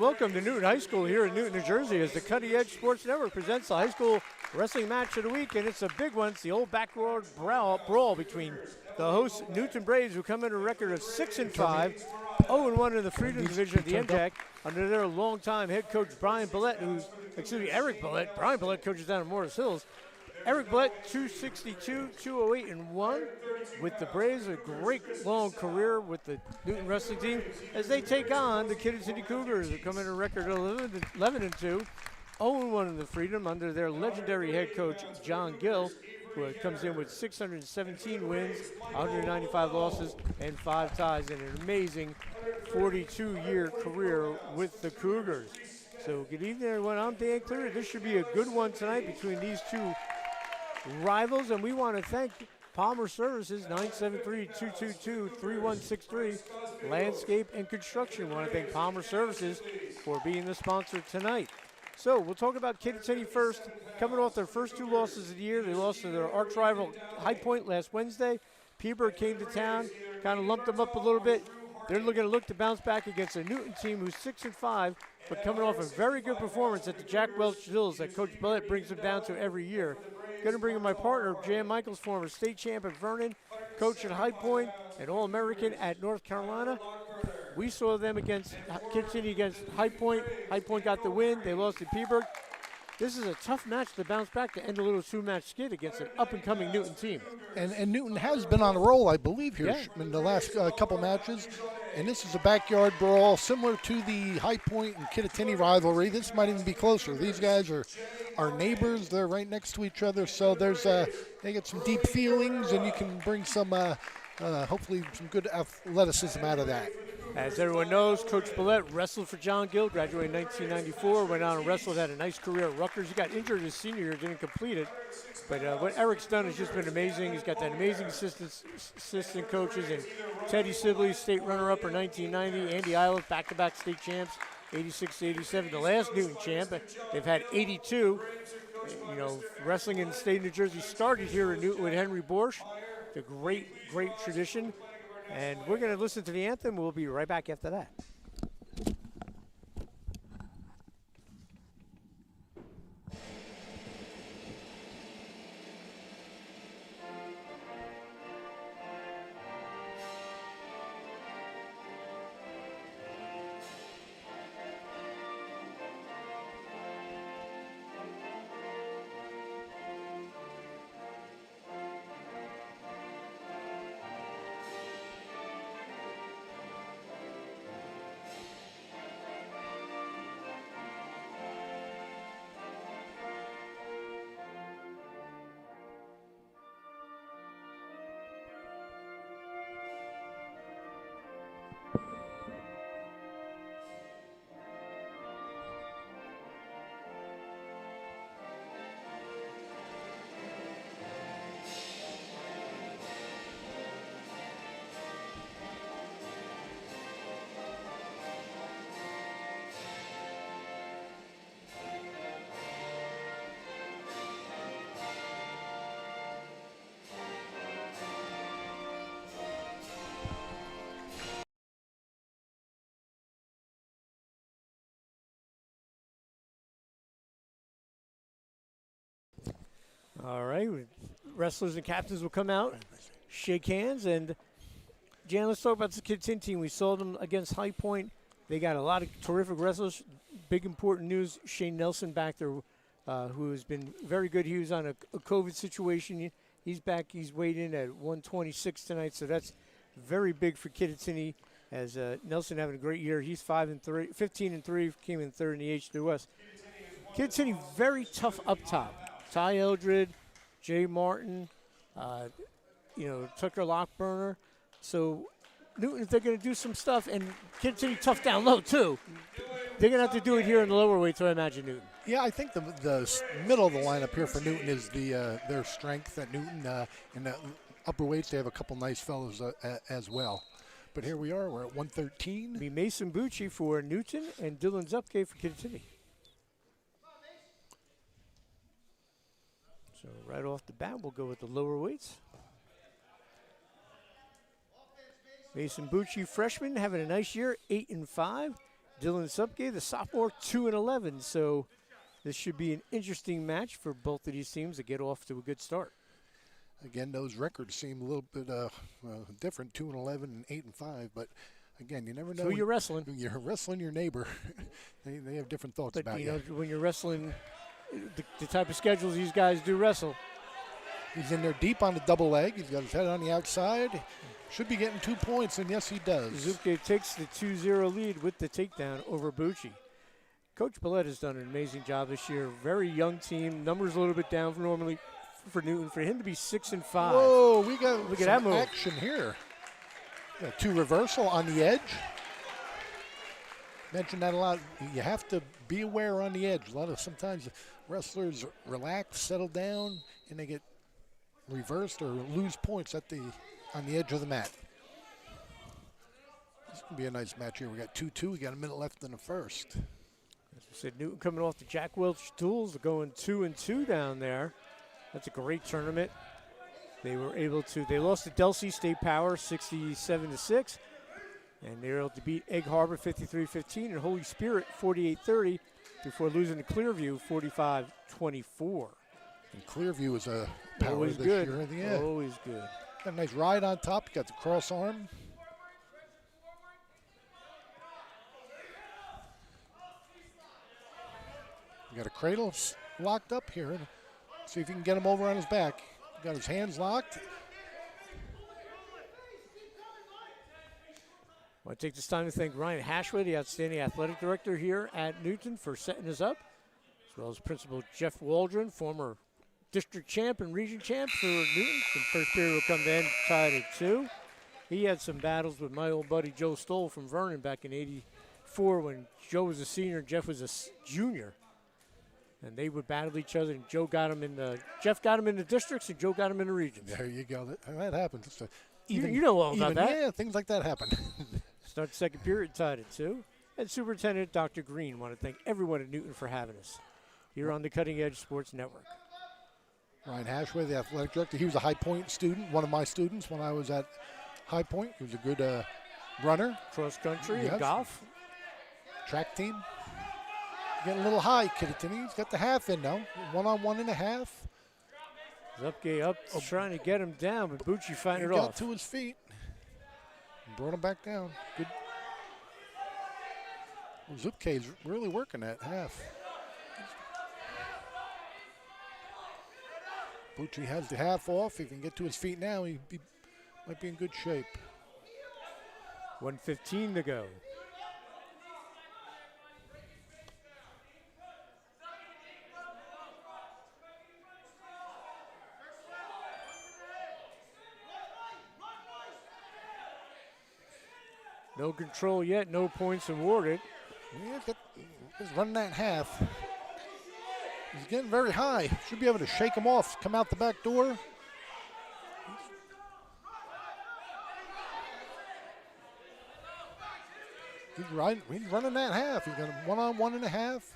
welcome to Newton High School here in Newton, New Jersey, as the Cutting Edge Sports Network presents the high school wrestling match of the week, and it's a big one. It's the old backyard brawl between the hosts Newton Braves, who come in a record of 6-5, 0-1 in the Freedom Division of the MJAC, under their longtime head coach Brian Billette, Eric Billette. Brian Billette coaches down in Morris Hills. Eric Billette, 262, 208, and 1 with the Braves. A great long career with the Newton wrestling team as they take on the Kittatinny Cougars, who come in a record of 11-2, 0-1 in the Freedom under their legendary head coach John Gill, who comes in with 617 wins, 195 losses, and 5 ties, and an amazing 42-year career with the Cougars. So good evening, everyone. I'm Dan Cleary. This should be a good one tonight between these two rivals, and we want to thank Palmer Services, 973-222-3163, Landscape and Construction. We want to thank Palmer Services for being the sponsor tonight. So we'll talk about Kittatinny first. Coming off their first 2 losses of the year, they lost to their arch rival High Point last Wednesday. Peaburg came to town, kind of lumped them up a little bit. They're going to look to bounce back against a Newton team who's 6-5, but coming off a very good performance at the Jack Welch Hills that Coach Billette brings them down to every year. Going to bring in my partner, Jan Michaels, former state champ at Vernon, coach at High Point, and All-American at North Carolina. We saw them against Kittatinny against High Point. High Point got the win. They lost to Peaburg. This is a tough match to bounce back to end a little 2-match skid against an up-and-coming Newton team. And Newton has been on a roll, I believe, here in the last couple matches. And this is a backyard brawl similar to the High Point and Kittatinny rivalry. This might even be closer. These guys are neighbors. They're right next to each other. So there's they get some deep feelings, and you can bring some, hopefully, some good athleticism out of that. As everyone knows, Coach Billette wrestled for John Gill, graduated in 1994, went on and wrestled, had a nice career at Rutgers. He got injured his senior year, didn't complete it. But what Eric's done has just been amazing. He's got that amazing assistant coaches, and Teddy Sibley, state runner-up for 1990, Andy Islet, back-to-back state champs, 86 to 87, the last Newton champ. They've had 82. You know, wrestling in the state of New Jersey started here in Newton with Henry Borsch. It's a great, great tradition. And we're going to listen to the anthem. We'll be right back after that. All right, wrestlers and captains will come out, shake hands, and Jan, let's talk about this Kittatinny team. We saw them against High Point. They got a lot of terrific wrestlers. Big important news, Shane Nelson back there, who has been very good. He was on a COVID situation. He's back. He's weighed in at 126 tonight, so that's very big for Kittatinny, as Nelson having a great year. He's 15-3, came in third in the H2 West. Kittatinny very tough up top. Ty Eldred, Jay Martin, Tucker Lockburner. So Newton, if they're going to do some stuff, and Kittatinny tough down low too, they're going to have to do it here in the lower weight, so I imagine Newton. Yeah, I think the middle of the lineup here for Newton is their strength at Newton. In the upper weights, they have a couple nice fellows as well. But here we are, we're at 113. Be Mason Bucci for Newton and Dylan Zupke for Kittatinny. So right off the bat, we'll go with the lower weights. Mason Bucci, freshman, having a nice year, 8-5. Dylan Supke, the sophomore, 2-11. So this should be an interesting match for both of these teams to get off to a good start. Again, those records seem a little bit different, 2-11 and 8-5. But again, you never know. So you're wrestling. You're wrestling your neighbor. they have different thoughts but about you. But when you're wrestling, the type of schedules these guys do wrestle. He's in there deep on the double leg. He's got his head on the outside. Should be getting 2 points, and yes, he does. Zupke takes the 2-0 lead with the takedown over Bucci. Coach Billette has done an amazing job this year. Very young team. Numbers a little bit down for normally for Newton. For him to be 6-5. Whoa, we got Look at that move. Action here. Got 2 reversal on the edge. Mentioned that a lot. You have to be aware on the edge. Sometimes wrestlers relax, settle down, and they get reversed or lose points on the edge of the mat. This is going to be a nice match here. We got 2-2. We got a minute left in the first. As we said, Newton coming off the Jack Welch duels, going 2-2 down there. That's a great tournament. They were able to, they lost to Delsea State Power 67-6. And they were able to beat Egg Harbor 53-15 and Holy Spirit 48-30 before losing to Clearview 45-24. And Clearview is a power always this good. year in the end. Always good. Got a nice ride on top. You got the cross arm. You got a cradle locked up here. See if you can get him over on his back. Got his hands locked. I want to take this time to thank Ryan Hashway, the outstanding athletic director here at Newton, for setting us up, as well as Principal Jeff Waldron, former district champ and region champ for Newton. The first period will come then tied at 2. He had some battles with my old buddy Joe Stoll from Vernon back in '84 when Joe was a senior and Jeff was a junior. And they would battle each other, and Jeff got him in the districts, and Joe got him in the regions. There you go. That happens. It's you know all about that. Yeah, things like that happen. Start the second period tied at 2. And Superintendent Dr. Green want to thank everyone at Newton for having us here on the Cutting Edge Sports Network. Ryan Hashway, the athletic director. He was a High Point student, one of my students when I was at High Point. He was a good runner. Cross country Yes. and golf. Track team. Getting a little high, Kittatinny. He's got the half in now. 1-on-1 and a half. Zupke up trying to get him down, but Bucci fighting it He got off. to his feet and brought him back down. Good. Well, Zupke's really working that half. Bucci has the half off. If he can get to his feet now, might be in good shape. 1:15 to go. No control yet, no points awarded. Yeah, he's running that half. He's getting very high. Should be able to shake him off, come out the back door. He's running that half. He's got a 1-on-1 and a half.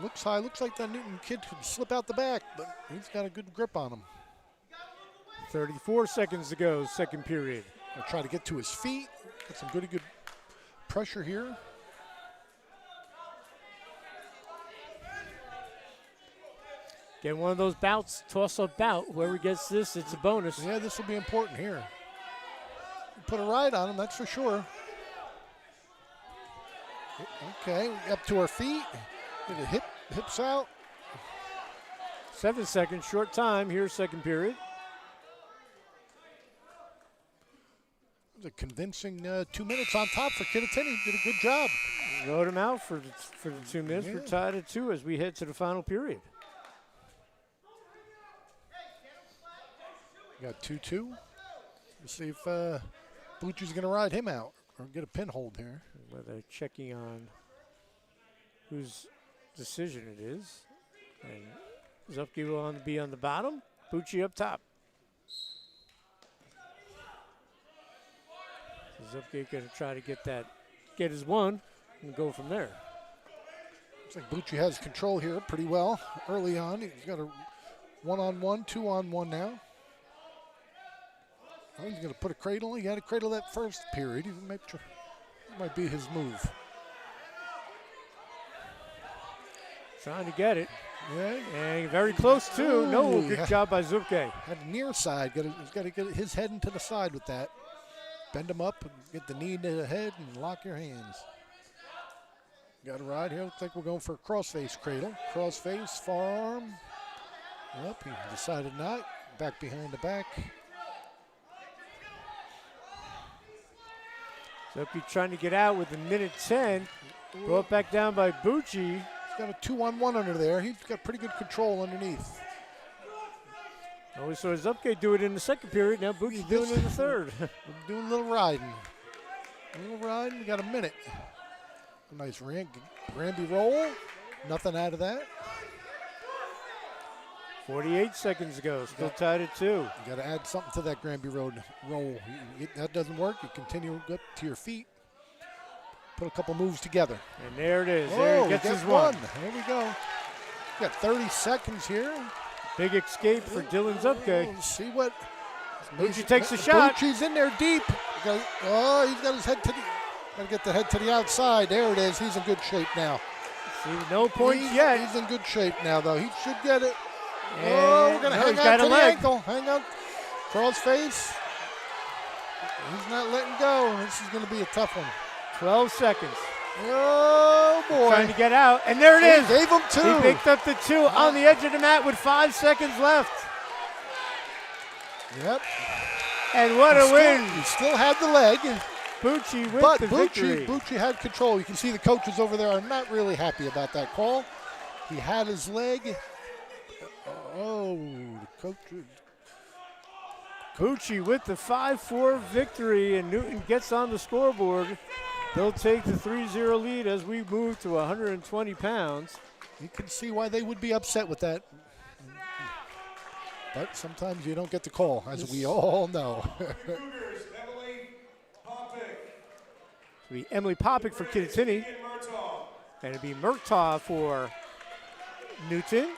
Looks high. Looks like that Newton kid could slip out the back, but he's got a good grip on him. 34 seconds to go, second period. He'll try to get to his feet. Got some good pressure here. Get one of those bouts, toss-up bout. Whoever gets this, it's a bonus. Yeah, this will be important here. Put a ride on him, that's for sure. Okay, up to our feet. Get the hips out. 7 seconds, short time. Here's second period. It was a convincing 2 minutes on top for Kittatinny. Did a good job. Rode him out for the 2 minutes. Yeah. We're tied at 2 as we head to the final period. We got 2-2. Let's see if Bucci's going to ride him out or get a pin hold here. Where they're checking on whose decision it is. And Zupke will be on the bottom. Bucci up top. So Zupke going to try to get his one and go from there. Looks like Bucci has control here pretty well early on. He's got a 1-on-1, 2-on-1 now. Oh, he's going to put a cradle. He had a cradle that first period. He might be his move. Trying to get it. Yeah. And very close, too. No, good job by Zupke. Had the near side. He's got to get his head into the side with that. Bend him up and get the knee into the head and lock your hands. Got a ride here. Looks like we're going for a crossface cradle. Crossface, forearm. Yep, he decided not. Back behind the back. Zupke trying to get out with a minute 10. Brought back down by Bucci. He's got a 2-on-1 under there. He's got pretty good control underneath. Well, we saw Zupke do it in the second period. Now Bucci's doing it in the third. We're doing a little riding. We got a minute. A nice Granby roll. Nothing out of that. 48 seconds ago. Still tied at 2. You got to add something to that Granby roll. That doesn't work. You continue up to your feet. Put a couple moves together. And there it is. There he gets his one. There we go. We got 30 seconds here. Big escape for Dylan Zupke. Let's see what. Bucci takes a shot. Bucci's in there deep. He's got his head to the. Got to get the head to the outside. There it is. He's in good shape now. See, no points yet. He's in good shape now, though. He should get it. And we're going to hang on to the ankle. Hang on. Cross face. He's not letting go. This is going to be a tough one. 12 seconds. Oh, boy. Trying to get out. And there it is. He gave him 2. He picked up the 2 on the edge of the mat with 5 seconds left. Yep. And what a win. He still had the leg. Bucci with the victory. Bucci had control. You can see the coaches over there are not really happy about that call. He had his leg. Oh, the coach. Bucci with the 5-4 victory, and Newton gets on the scoreboard. They'll take the 3-0 lead as we move to 120 pounds. You can see why they would be upset with that. But sometimes you don't get the call, as we all know. It'll be Emily Popick for Kittatinny. And it'll be Murtaugh for Newton.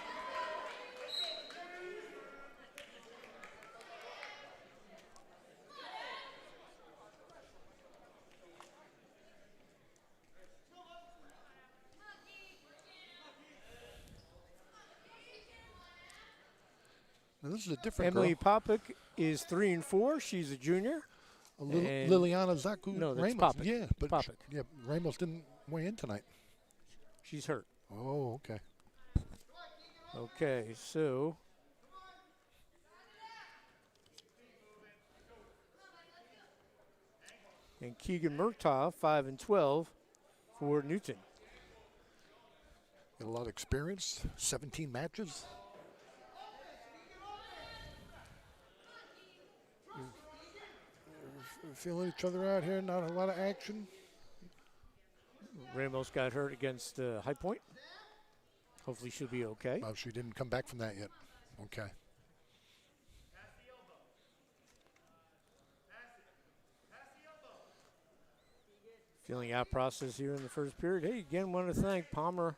Now this is a different Emily girl. Popick is 3-4. She's a junior. Liliana Zaku no, that's Ramos. Popick. Yeah, but Popick. Ramos didn't weigh in tonight. She's hurt. Oh, okay. Okay, so and Keegan Murtaugh, 5-12 for Newton. Got a lot of experience, 17 matches. Feeling each other out here, not a lot of action. Ramos got hurt against High Point. Hopefully she'll be okay. Oh, she didn't come back from that yet. Okay. Feeling out process here in the first period. Hey, again, want to thank Palmer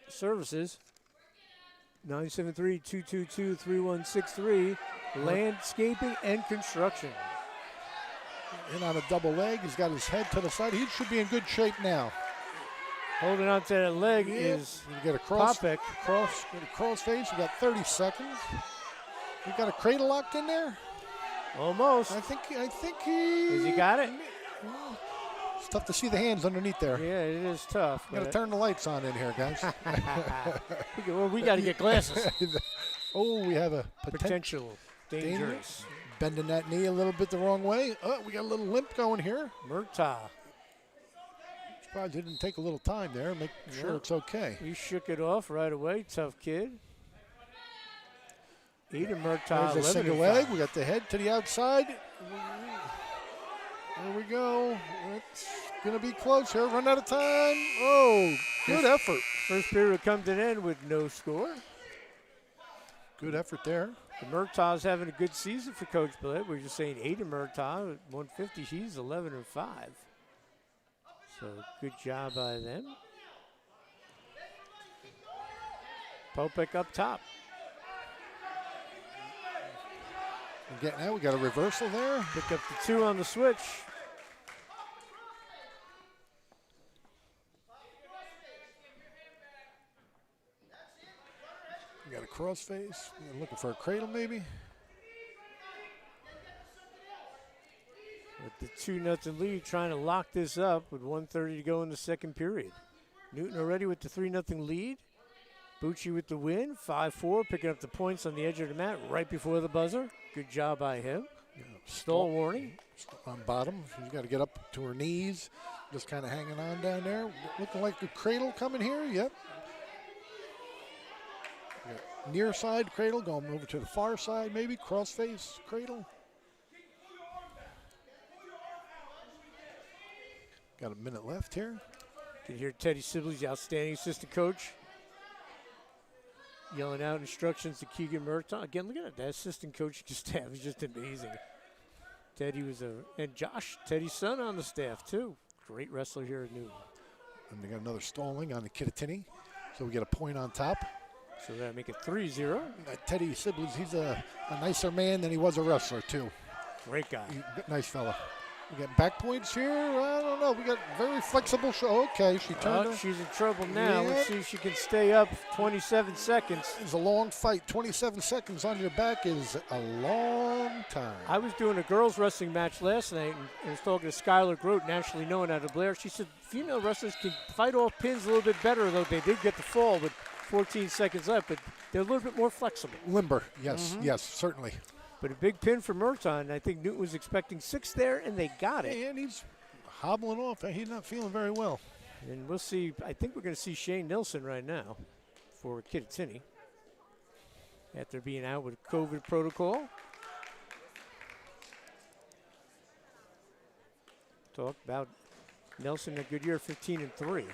Services. 973-222-3163. Landscaping and construction. In on a double leg. He's got his head to the side. He should be in good shape now. Holding on to that leg is you get a cross Popick. Cross face. You got 30 seconds. You got a cradle locked in there? Almost. I think he. Has he got it? It's tough to see the hands underneath there. Yeah, it is tough. Got to turn the lights on in here, guys. Well, we got to get glasses. Oh, we have a Potential dangerous. Bending that knee a little bit the wrong way. Oh, we got a little limp going here. Murtaugh. Surprised he didn't take a little time there. Make sure it's okay. He shook it off right away. Tough kid. Eden Murtaugh. There's a single leg. We got the head to the outside. There we go. It's going to be close here. Run out of time. Oh, good effort. First period comes to an end with no score. Good effort there. The Murtaugh's having a good season for Coach Bled. We're just saying Aiden Murtaugh at 150. She's 11-5. So good job by them. Popick up top. Now we got a reversal there. Pick up the 2 on the switch. We got a crossface. We're looking for a cradle, maybe. With the 2-0 lead, trying to lock this up with 1:30 to go in the second period. Newton already with the 3-0 lead. Bucci with the win, 5-4, picking up the points on the edge of the mat right before the buzzer. Good job by him. Yeah, Stall warning. On bottom. She's got to get up to her knees. Just kind of hanging on down there. Looking like a cradle coming here. Yep. Near side cradle going over to the far side, maybe. Crossface cradle. Got a minute left here. You can hear Teddy Sibley's the outstanding assistant coach yelling out instructions to Keegan Merton. Again, look at that. That assistant coaching staff is just amazing. Teddy was and Josh, Teddy's son, on the staff too. Great wrestler here at Newton. And they got another stalling on the Kittatinny. So we get a point on top. So that'll make it 3-0. Teddy Sibley, he's a nicer man than he was a wrestler too. Great guy. Nice fella. We got back points here. I don't know. We got very flexible show. Okay, she turned. She's in trouble now. Yep. Let's see if she can stay up 27 seconds. It's a long fight. 27 seconds on your back is a long time. I was doing a girls wrestling match last night and was talking to Skylar Grote, nationally known out of Blair. She said female wrestlers can fight off pins a little bit better, though they did get the fall with 14 seconds left, but they're a little bit more flexible. Limber, yes, yes, certainly. But a big pin for Merton. I think Newton was expecting 6 there, and they got it. And he's hobbling off. He's not feeling very well. And we'll see. I think we're going to see Shane Nilsson right now for Kittatinny after being out with COVID protocol. Talk about Nelson, a good year, 15-3.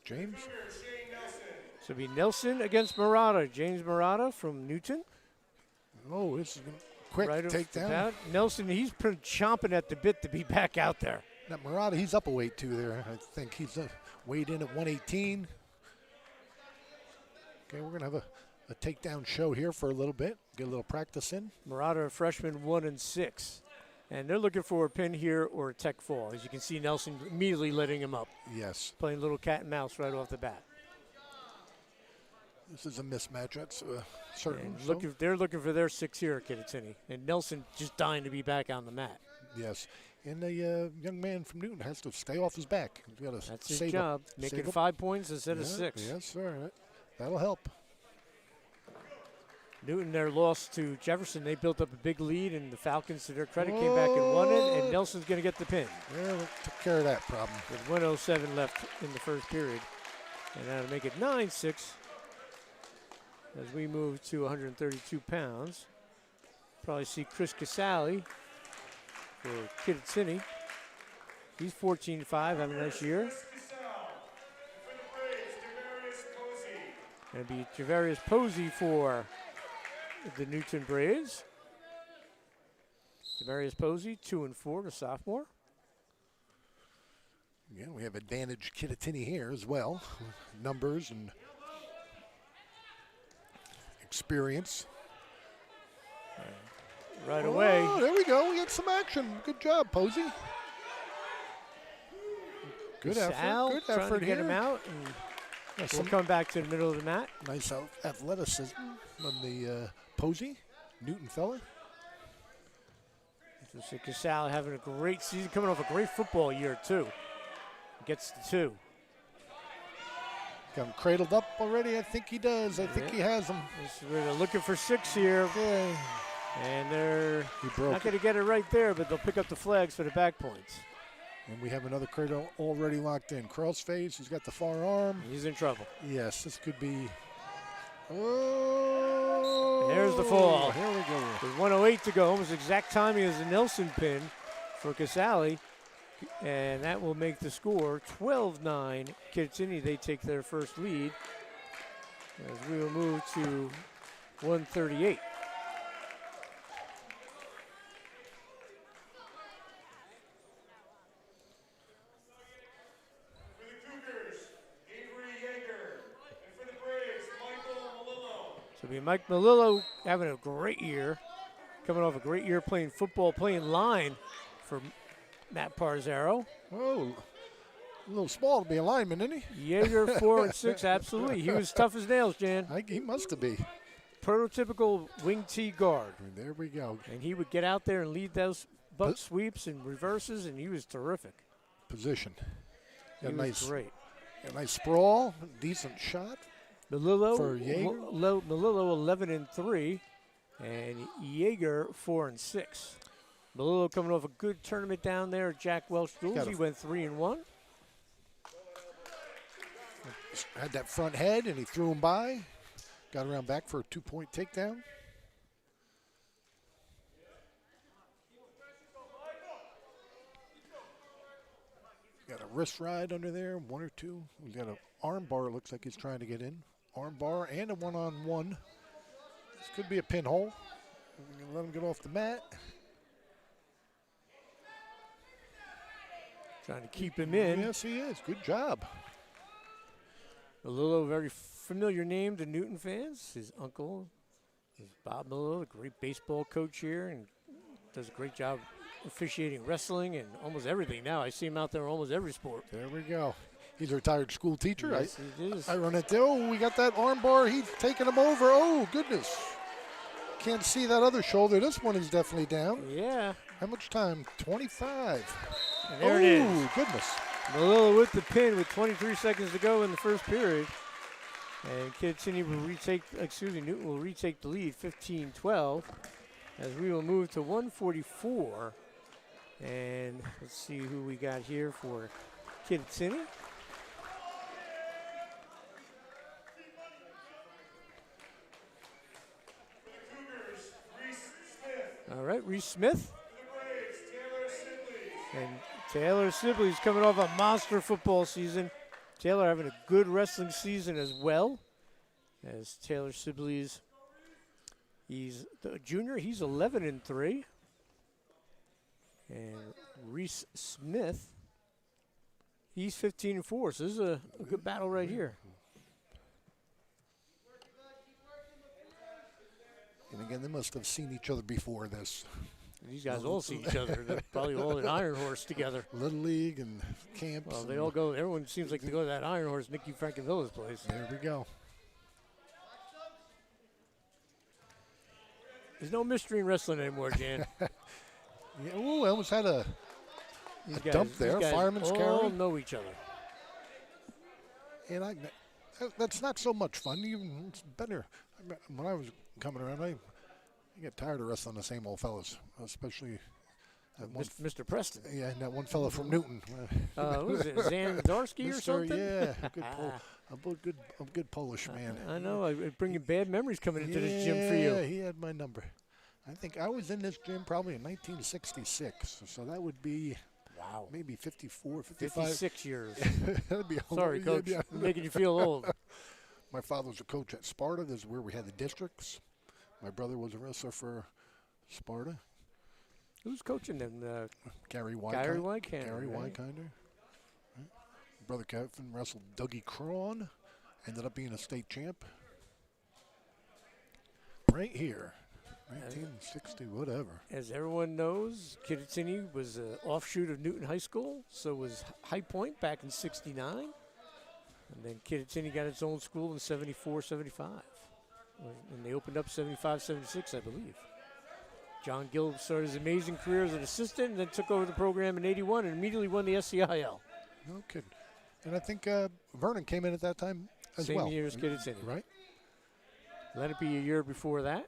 James? So it'll be Nelson against Murata. James Murata from Newton. Oh, this is quick right takedown. Nelson, he's pretty chomping at the bit to be back out there. Now, Murata, he's up a weight too there. I think he's weighed in at 118. Okay, we're going to have a takedown show here for a little bit. Get a little practice in. Murata, a freshman, 1-6. And they're looking for a pin here or a tech fall. As you can see, Nelson immediately letting him up. Yes. Playing little cat and mouse right off the bat. This is a mismatch, that's certain. They're looking for their 6 here at Kittatinny. And Nelson just dying to be back on the mat. Yes. And the young man from Newton has to stay off his back. He's got to That's his job. Make it 5 points instead of 6. Yes, sir. That'll help. Newton, their loss to Jefferson, they built up a big lead, and the Falcons, to their credit, came back and won it, and Nelson's going to get the pin. Yeah, we took care of that problem. With 1:07 left in the first period. And that'll make it 9-6 as we move to 132 pounds. Probably see Chris Casale for Kittatinny. He's 14-5, having a nice year. Going to be Javarius Posey for the Newton Braves. Javarius Posey, 2-4, the sophomore. Yeah, we have advantage Kittatinny here as well. Numbers and experience. Right away. Oh, there we go. We got some action. Good job, Posey. Good effort. Good trying effort to here. get him out. And we'll come back to the middle of the mat. Nice athleticism on the Posey, Newton fella. So Casale having a great season, coming off a great football year, too. Gets the 2. Got him cradled up already? I think he does. I think he has him. They're looking for 6 here. Yeah. And they're not going to get it right there, but they'll pick up the flags for the back points. And we have another cradle already locked in. Crossface, he's got the far arm. He's in trouble. Yes, this could be. Oh! There's the fall. Here we go. With 1:08 to go, almost exact timing as the Nelson pin for Casale. And that will make the score 12-9. Kittatinny, they take their first lead as we will move to 138. So it'll be Mike Melillo having a great year. coming off a great year playing football, playing line for Matt Parzaro. Oh, a little small to be a lineman, isn't he? Jaeger 4 and 6, absolutely. He was tough as nails, Jan. He must have been. Prototypical wing T guard. And there we go. And he would get out there and lead those buck sweeps and reverses, and he was terrific. Position. He was great. A nice sprawl, decent shot. Melillo, for Jaeger. Melillo 11 and 3, and Jaeger 4 and 6. Melillo coming off a good tournament down there at Jack Welch Schools. He went 3 and 1. Had that front head, and he threw him by. Got around back for a 2-point takedown. Got a wrist ride under there, 1 or 2. We got an arm bar, looks like he's trying to get in. Arm bar and a one-on-one. This could be a pinhole. We're going to let him get off the mat. Trying to keep him in. Yes, he is. Good job. Melillo, very familiar name to Newton fans. His uncle is Bob Melillo, a great baseball coach here, and does a great job officiating wrestling and almost everything now. I see him out there in almost every sport. There we go. He's a retired school teacher. Yes, he is. I run it there. Oh, we got that arm bar. He's taking him over. Oh, goodness. Can't see that other shoulder. This one is definitely down. Yeah. How much time? 25. And there it is. Oh, goodness. Melillo with the pin with 23 seconds to go in the first period. And Kittatinny will Newton will retake the lead 15-12 as we will move to 144. And let's see who we got here for Kittatinny. All right, Reese Smith. And Taylor Sibley's coming off a monster football season. Taylor having a good wrestling season as well. As Taylor Sibley's, he's the junior, he's 11 and 3. And Reese Smith, he's 15 and 4. So this is a good battle right here. And again, they must have seen each other before this. These guys all see each other. They're probably all at Iron Horse together. Little League and camps. Well, they all go. Everyone seems like they go to that Iron Horse, Nicky Frankenvilla's place. There we go. There's no mystery in wrestling anymore, Jan. Yeah, ooh, I almost had a dump there. Fireman's carry. All know each other. And that's not so much fun. Even it's better. When I was coming around, I get tired of wrestling the same old fellas, especially Mr. Preston. Yeah, and that one fellow from Newton. What was it, Zandarsky or something? Yeah, a good Polish man. I know. I bring you bad memories coming into this gym for you. Yeah, he had my number. I think I was in this gym probably in 1966, so that would be maybe 54, 55. 56 years. That'd be old. Sorry, Coach. I'm making you feel old. My father was a coach at Sparta. This is where we had the districts. My brother was a wrestler for Sparta. Who's coaching them? Gary Wykinder. Gary Wykinder. Gary Wykinder. Right. Brother Kevin wrestled Dougie Cron. Ended up being a state champ. Right here. 1960, whatever. As everyone knows, Kittatinny was an offshoot of Newton High School. So was High Point back in '69. And then Kittatinny got its own school in '74, '75. And they opened up 75, 76, I believe. John Gill started his amazing career as an assistant and then took over the program in '81 and immediately won the SCIL. No kidding. And I think Vernon came in at that time as well. Same year as Kittatinny. Right. Let it be a year before that.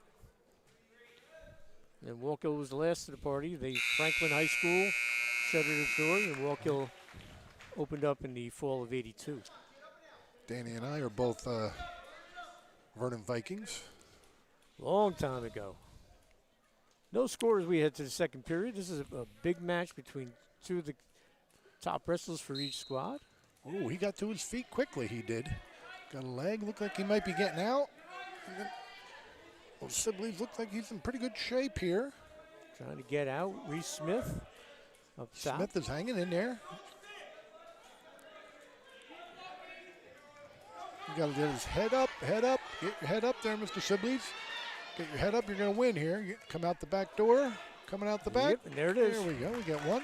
And Wallkill was the last of the party. Franklin High School shuttered its doors, and Wallkill opened up in the fall of '82. Danny and I are both Vernon Vikings. Long time ago. No scores we head to the second period. This is a big match between two of the top wrestlers for each squad. Oh, he got to his feet quickly, he did. Got a leg, looked like he might be getting out. Sibley's look like he's in pretty good shape here. Trying to get out, Reese Smith up top. Smith is hanging in there. You got to get his head up, get your head up there, Mr. Sibley's. Get your head up, you're going to win here. You come out the back door, coming out the back. Yep, and there it is. There we go, we get one.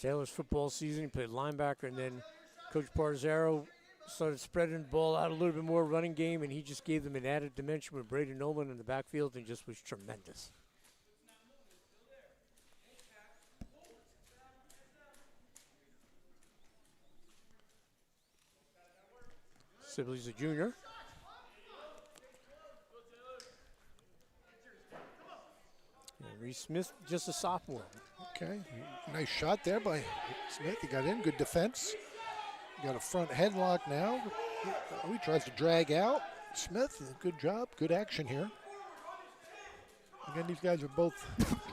Taylor's football season, he played linebacker, and then Coach Barzaro started spreading the ball out a little bit more, running game, and he just gave them an added dimension with Brady Nolan in the backfield and just was tremendous. Sibley's a junior. And Reese Smith, just a sophomore. Okay, nice shot there by Smith. He got in, good defense. Got a front headlock now. He tries to drag out. Smith, good job, good action here. Again, these guys are both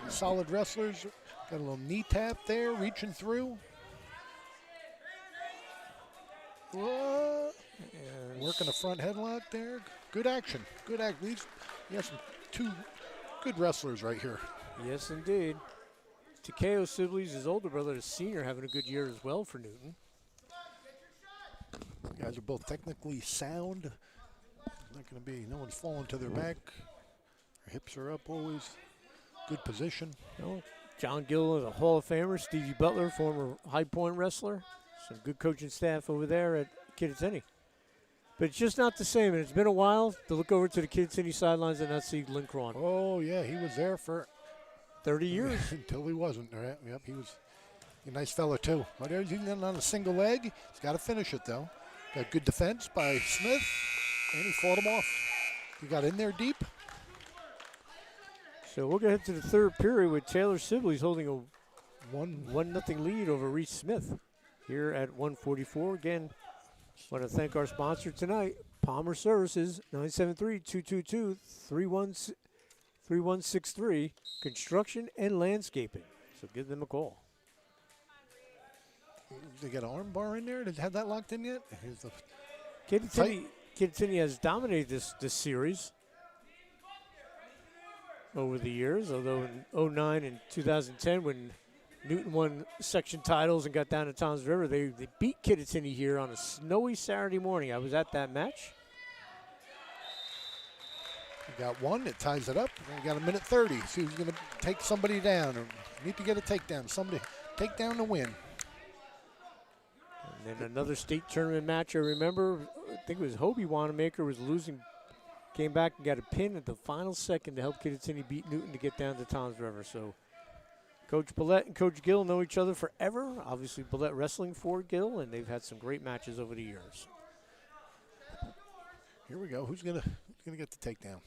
solid wrestlers. Got a little knee tap there, reaching through. Whoa. Working a front headlock there. Good action, good action. You have some two good wrestlers right here. Yes, indeed. Takeo Sibley's his older brother, the senior, having a good year as well for Newton. You guys are both technically sound. Not going to be, no one's falling to their back. Their hips are up always. Good position. No, John Gill is a Hall of Famer. Stevie Butler, former High Point wrestler. Some good coaching staff over there at Kittatinny. But it's just not the same, and it's been a while to look over to the Kittatinny sidelines and not see Lynn Cron. Oh, yeah, he was there for 30 years. Until he wasn't. Right? Yep, he was a nice fella, too. Oh, there's even on a single leg. He's got to finish it, though. Got good defense by Smith, and he fought him off. He got in there deep. So we'll get to the third period with Taylor Sibley's holding a 1-0 lead over Reese Smith here at 1:44. Again, want to thank our sponsor tonight, Palmer Services, 973-222-3163, construction and landscaping. So give them a call. They got an arm bar in there? Did they have that locked in yet? Kittatinny has dominated this series over the years, although in 2009 and 2010 when Newton won section titles and got down to Toms River, they beat Kittatinny here on a snowy Saturday morning. I was at that match. You got one, it ties it up. We got a minute 30. See who's going to take somebody down. Or need to get a takedown. Somebody take down to win. And then another state tournament match, I remember, I think it was Hobie Wanamaker was losing, came back and got a pin at the final second to help Kittatinny beat Newton to get down to Toms River. So Coach Billette and Coach Gill know each other forever. Obviously, Billette wrestling for Gill, and they've had some great matches over the years. Here we go. Who's gonna get the takedown?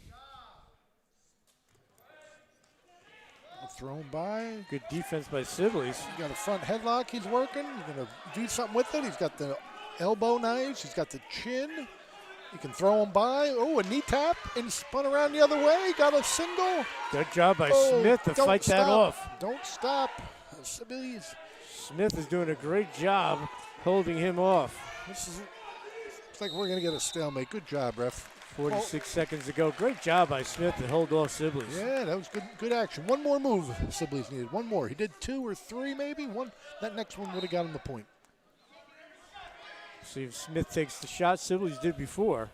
Thrown by. Good defense by Sibley's. He's got a front headlock he's working. He's going to do something with it. He's got the elbow knives. He's got the chin. He can throw him by. Oh, a knee tap and spun around the other way. Got a single. Good job by Smith to fight that off. Don't stop. Sibley's. Smith is doing a great job holding him off. Looks like we're going to get a stalemate. Good job, ref. 46 seconds to go. Great job by Smith to hold off Sibley's. Yeah, that was good action. One more move Sibley's needed. One more. He did 2 or 3 maybe. That next one would have got him the point. See if Smith takes the shot Sibley's did before.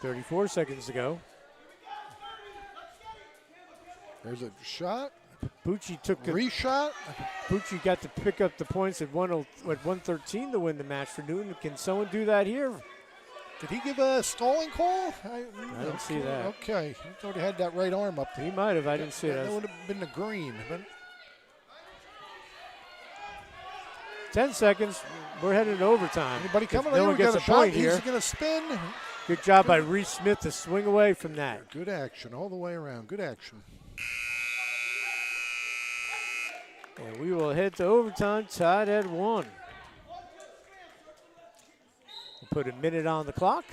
.34 seconds to go. There's a shot. Bucci took a reshot. Bucci got to pick up the points at 113 to win the match for Newton. Can someone do that here? Did he give a stalling call? I didn't see that. Okay, he thought he had that right arm up. He might have. I didn't see that. That would have been the green. But 10 seconds. We're heading to overtime. Anybody coming? No one gets a point here. He's going to spin. Good job by Reese Smith to swing away from that. Good action all the way around. Good action. And we will head to overtime, tied at 1. We'll put a minute on the clock.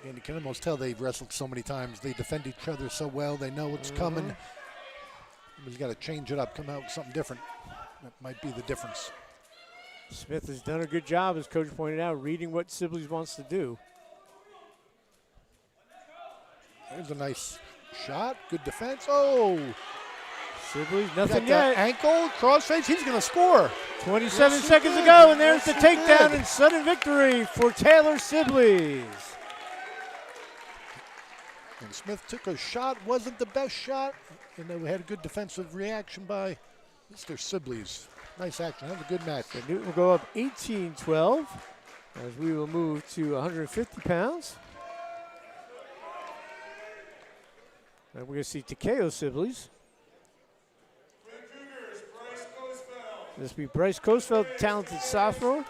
And you can almost tell they've wrestled so many times. They defend each other so well. They know what's coming. He's got to change it up, come out with something different. That might be the difference. Smith has done a good job, as Coach pointed out, reading what Sibley's wants to do. There's a nice shot. Good defense. Oh! Sibley's nothing got yet. Ankle, crossface. He's going to score. 27 Yes, seconds to did. go, and there's Yes, the he takedown did. and sudden victory for Taylor Sibley's. And Smith took a shot. Wasn't the best shot. And then we had a good defensive reaction by Mr. Sibley's. Nice action. That was a good match. So Newton will go up 18-12 as we will move to 150 pounds. And we're going to see Takeo Sibley's. This will be Bryce Coesfeld, talented sophomore.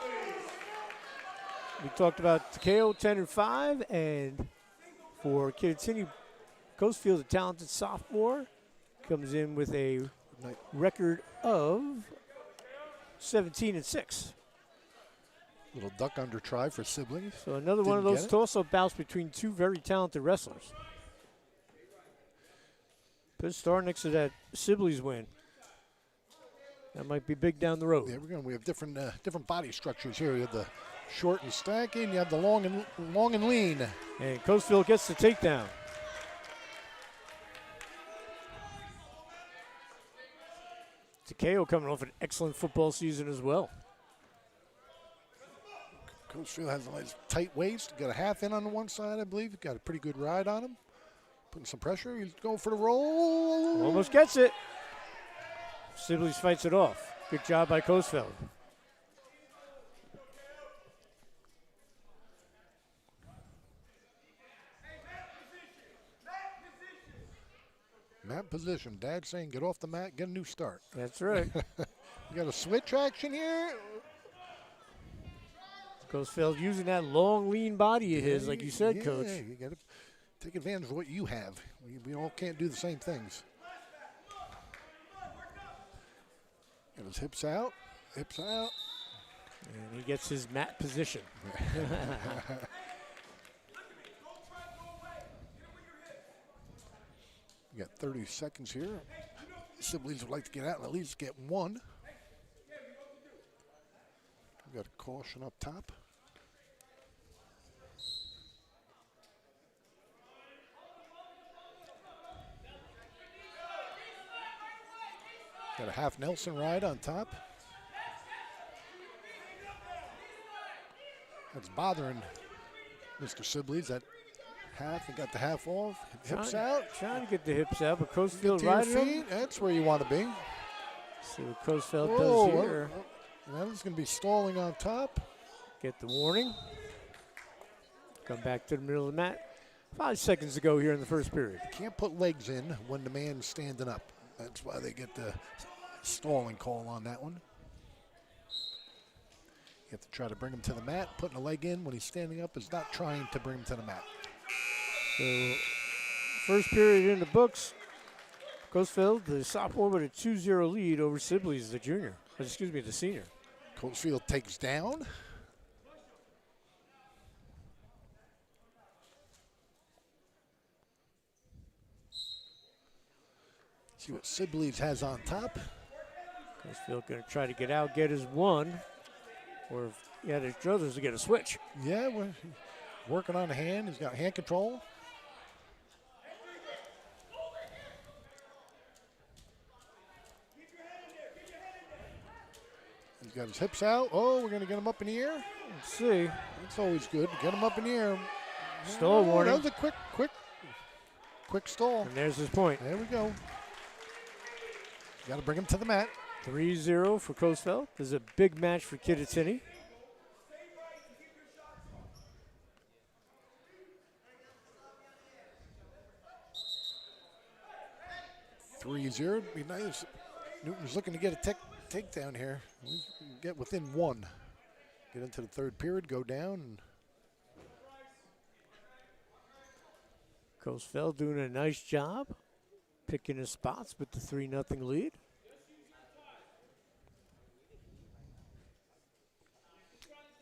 We talked about Takeo, 10-5, and for Kittatinny, Coesfeld, a talented sophomore, comes in with a record of 17-6. Little duck under try for Sibley's. So another one of Didn't those get it. toss-up bouts between two very talented wrestlers. Put a star next to that Sibley's win. That might be big down the road. There we go. We have different body structures here. You have the short and stacking. You have the long and lean. And Coesfeld gets the takedown. Takeo coming off an excellent football season as well. Coesfeld has a nice tight waist. Got a half in on the one side, I believe. Got a pretty good ride on him. Putting some pressure. He's going for the roll. Almost gets it. Sibley's fights it off. Good job by Coesfeld. Mat position. Dad's saying get off the mat, get a new start. That's right. You got a switch action here. Coesfeld using that long, lean body of his, like you said, yeah, Coach. You got to take advantage of what you have. We all can't do the same things. Got his hips out. And he gets his mat position. We got 30 seconds here. Sibley's would like to get out and at least get one. We got a caution up top. Got a half Nelson ride on top. That's bothering Mr. Sibley's. That half, he got the half off. Hips out. Trying to get the hips out, but Get Coesfeld to your riding him. feet. That's where you want to be. See what Coesfeld Whoa, does here. That is going to be stalling on top. Get the warning. Come back to the middle of the mat. 5 seconds to go here in the first period. Can't put legs in when the man's standing up. That's why they get the stalling call on that one. You have to try to bring him to the mat. Putting a leg in when he's standing up is not trying to bring him to the mat. So, first period in the books. Coesfeld, the sophomore, with a 2-0 lead over Sibley's, the junior. Excuse me, the senior. Coesfeld takes down. See what Sibley's has on top. Coesfeld going to try to get out, get his one. Or if he had his druthers to get a switch. Yeah, we're working on the hand. He's got hand control. He's got his hips out. Oh, we're going to get him up in the air. Let's see. That's always good. Get him up in the air. Stall warning. That was a quick stall. And there's his point. There we go. Got to bring him to the mat. 3-0 for Coesfeld. This is a big match for Kittatinny. Be nice. Newton's looking to get a takedown here. We can get within one. Get into the third period, go down. And Coesfeld doing a nice job picking his spots with the 3-0 lead.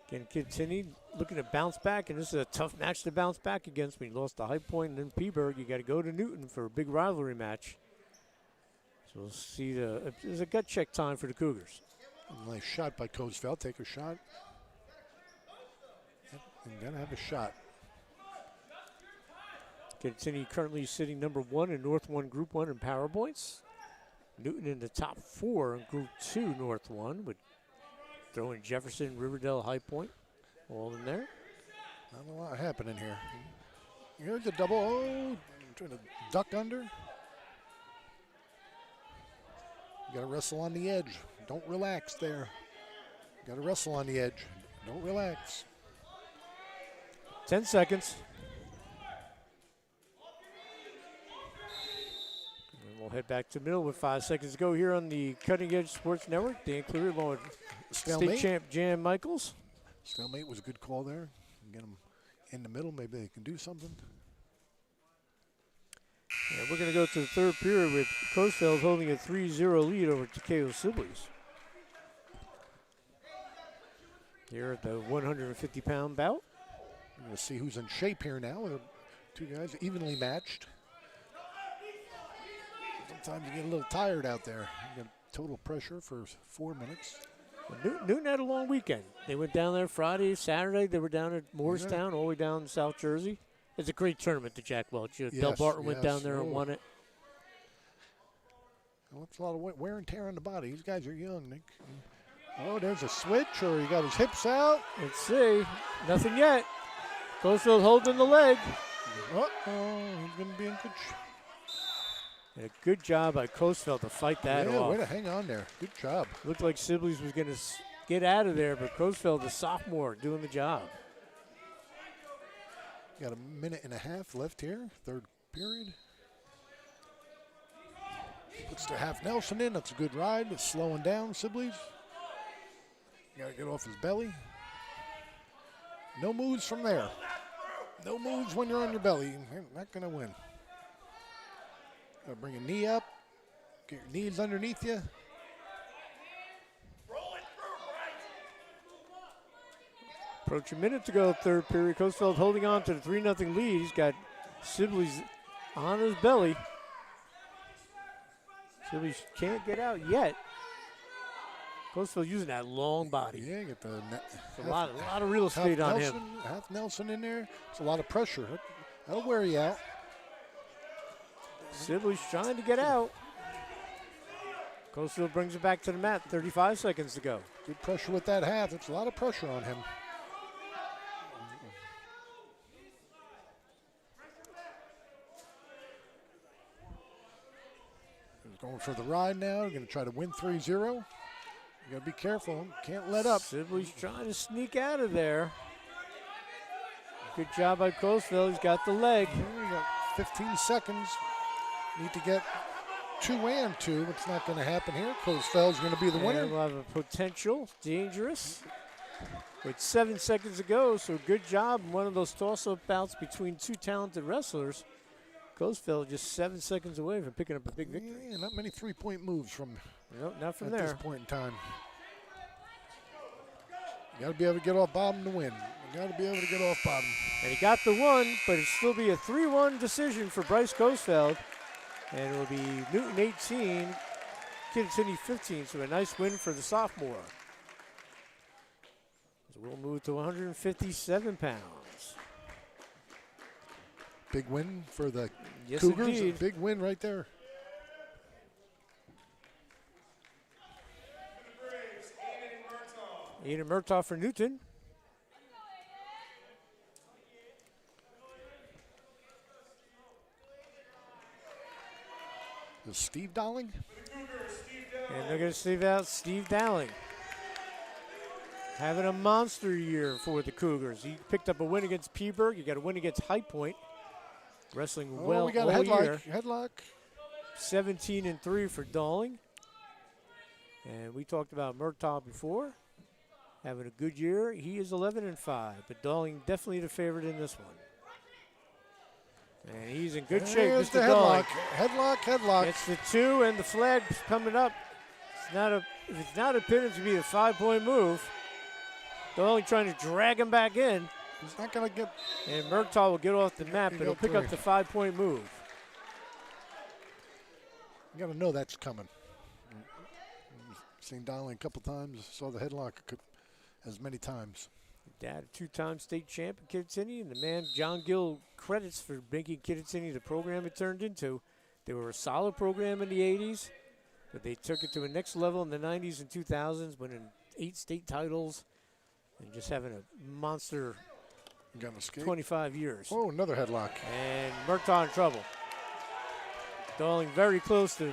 Again, Kittatinny looking to bounce back, and this is a tough match to bounce back against. We lost to High Point and then Peaburg. You got to go to Newton for a big rivalry match. So we'll see. There's a gut check time for the Cougars. Nice shot by Coesfeld. Take a shot. Yep, and gotta have a shot. Kittatinny currently sitting number 1 in North 1 Group 1 in power points. Newton in the top 4 in Group 2 North 1 with throwing Jefferson, Riverdale, High Point all in there. Not a lot happening here. Here's a double. Oh, trying to duck under. You got to wrestle on the edge. Don't relax there. You got to wrestle on the edge. Don't relax. 10 seconds. And we'll head back to the middle with 5 seconds to go here on the Cutting Edge Sports Network. Dan Cleary along with state champ Jan Michaels. Stalemate was a good call there. Get them in the middle. Maybe they can do something. And we're going to go to the third period with Coesfeld holding a 3-0 lead over Takeo Sibley's. Here at the 150-pound bout. We're going to see who's in shape here now. Two guys evenly matched. Sometimes you get a little tired out there. You got total pressure for 4 minutes. Well, Newton had a long weekend. They went down there Friday, Saturday. They were down at Morristown, all the way down in South Jersey. It's a great tournament, the Jack Welch. Del Barton went down there and won it. Well, it's a lot of wear and tear on the body. These guys are young, Nick. Oh, there's a switch, or he got his hips out. Let's see. Nothing yet. Coesfeld holding the leg. Oh, he's going to be in good shape. And a good job by Coesfeld to fight that off. Yeah, way to hang on there. Good job. Looked like Sibley's was going to get out of there, but Coesfeld, the sophomore, doing the job. Got a minute and a half left here, third period. Puts the half Nelson in. That's a good ride. It's slowing down Sibley's. Got to get off his belly. No moves from there. No moves when you're on your belly. You're not going to win. Got to bring a knee up. Get your knees underneath you. Approach a minute to go, third period. Coesfeld holding on to the 3-0 lead. He's got Sibley's on his belly. Sibley can't get out yet. Coesfeld using that long body. Yeah, get the a lot of real estate on him. Half Nelson in there. It's a lot of pressure. That'll wear you out. Sibley's trying to get out. Coesfeld brings it back to the mat. 35 seconds to go. Good pressure with that half. It's a lot of pressure on him. Going for the ride now. Going to try to win 3-0. You got to be careful. Can't let up. Sibley's trying to sneak out of there. Good job by Coesfeld. He's got the leg. We got 15 seconds. Need to get 2 and 2. It's not going to happen here. Coesfeld's going to be the winner. We'll have a potential. Dangerous. With 7 seconds to go, so good job. One of those toss-up bouts between two talented wrestlers. Coesfeld just 7 seconds away from picking up a big victory. Yeah, not many three-point moves from. Nope, not from at there. this point in time. You got to be able to get off bottom to win. You got to be able to get off bottom. And he got the one, but it'll still be a 3-1 decision for Bryce Coesfeld. And it will be Newton 18, Kittatinny 15, so a nice win for the sophomore. So we'll move to 157 pounds. Big win for the Yes, Cougars. indeed. A big win right there. Ian Murtaugh for Newton. Is Steve Dowling? And they're going to leave out Steve Dowling. Having a monster year for the Cougars. He picked up a win against Peaburg. You got a win against High Point. Wrestling well we got a all headlock. year. Headlock. 17-3 for Dowling. And we talked about Murtaugh before. Having a good year. He is 11-5, but Dowling definitely the favorite in this one. And he's in good shape, There's Mr. the Dowling. Headlock. It's the 2 and the flag's coming up. If it's not a pin, it's going to be a 5-point move. Dowling trying to drag him back in. He's not going to get. And Murtaugh will get off the map, but he'll pick up the 5-point move. You got to know that's coming. Seen Donnelly a couple times. Saw the headlock as many times. Dad, a two-time state champ in Kittatinny, and the man John Gill credits for making Kittatinny the program it turned into. They were a solid program in the 80s, but they took it to a next level in the 90s and 2000s, winning 8 state titles and just having a monster 25 years. Oh, another headlock. And Murtaugh in trouble. Darling very close to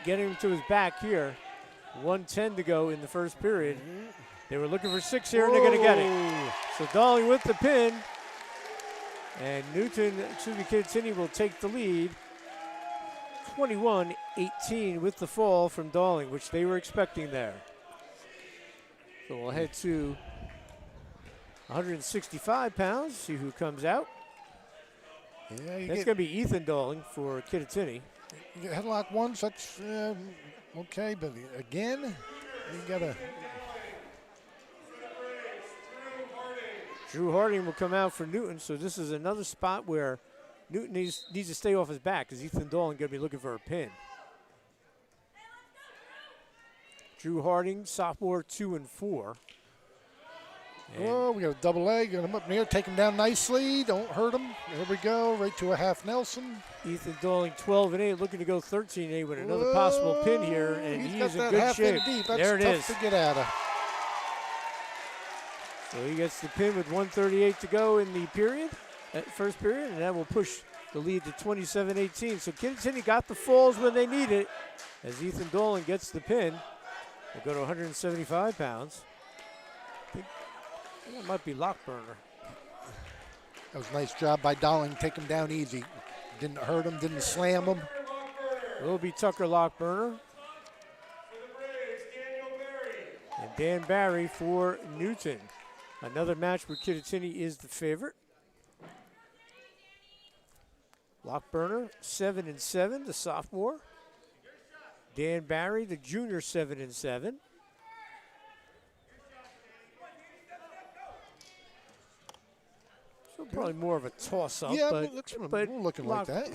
getting him to his back here. 1:10 to go in the first period. They were looking for 6 here, and they're going to get it. So Darling with the pin. And Kittatinny will take the lead. 21-18 with the fall from Darling, which they were expecting there. So we'll head to 165 pounds, see who comes out. Yeah, that's going to be Ethan Darling for Kittatinny. You get headlock once, that's okay, but again, you got to... Drew Harding will come out for Newton, so this is another spot where Newton needs to stay off his back because Ethan Darling going to be looking for a pin. Drew Harding, sophomore, 2 and 4. Oh, we got a double leg. Got him up near, take him down nicely. Don't hurt him. There we go, right to a half Nelson. Ethan Darling, 12 and 8, looking to go 13 and 8 with another possible pin here, and he is in good shape. There it is. To get out of. So he gets the pin with 1:38 to go in the period, first period, and that will push the lead to 27-18. So Kittatinny got the falls when they need it. As Ethan Darling gets the pin, we'll go to 175 pounds. I think that might be Lockburner. That was a nice job by Darling. Take him down easy. Didn't hurt him, didn't slam him. Will be Tucker Lockburner. And Dan Barry for Newton. Another match where Kittatinny is the favorite. Lockburner, 7 and 7, the sophomore. Dan Barry, the junior, 7 and 7. So probably more of a toss-up. Yeah, but we're looking like that.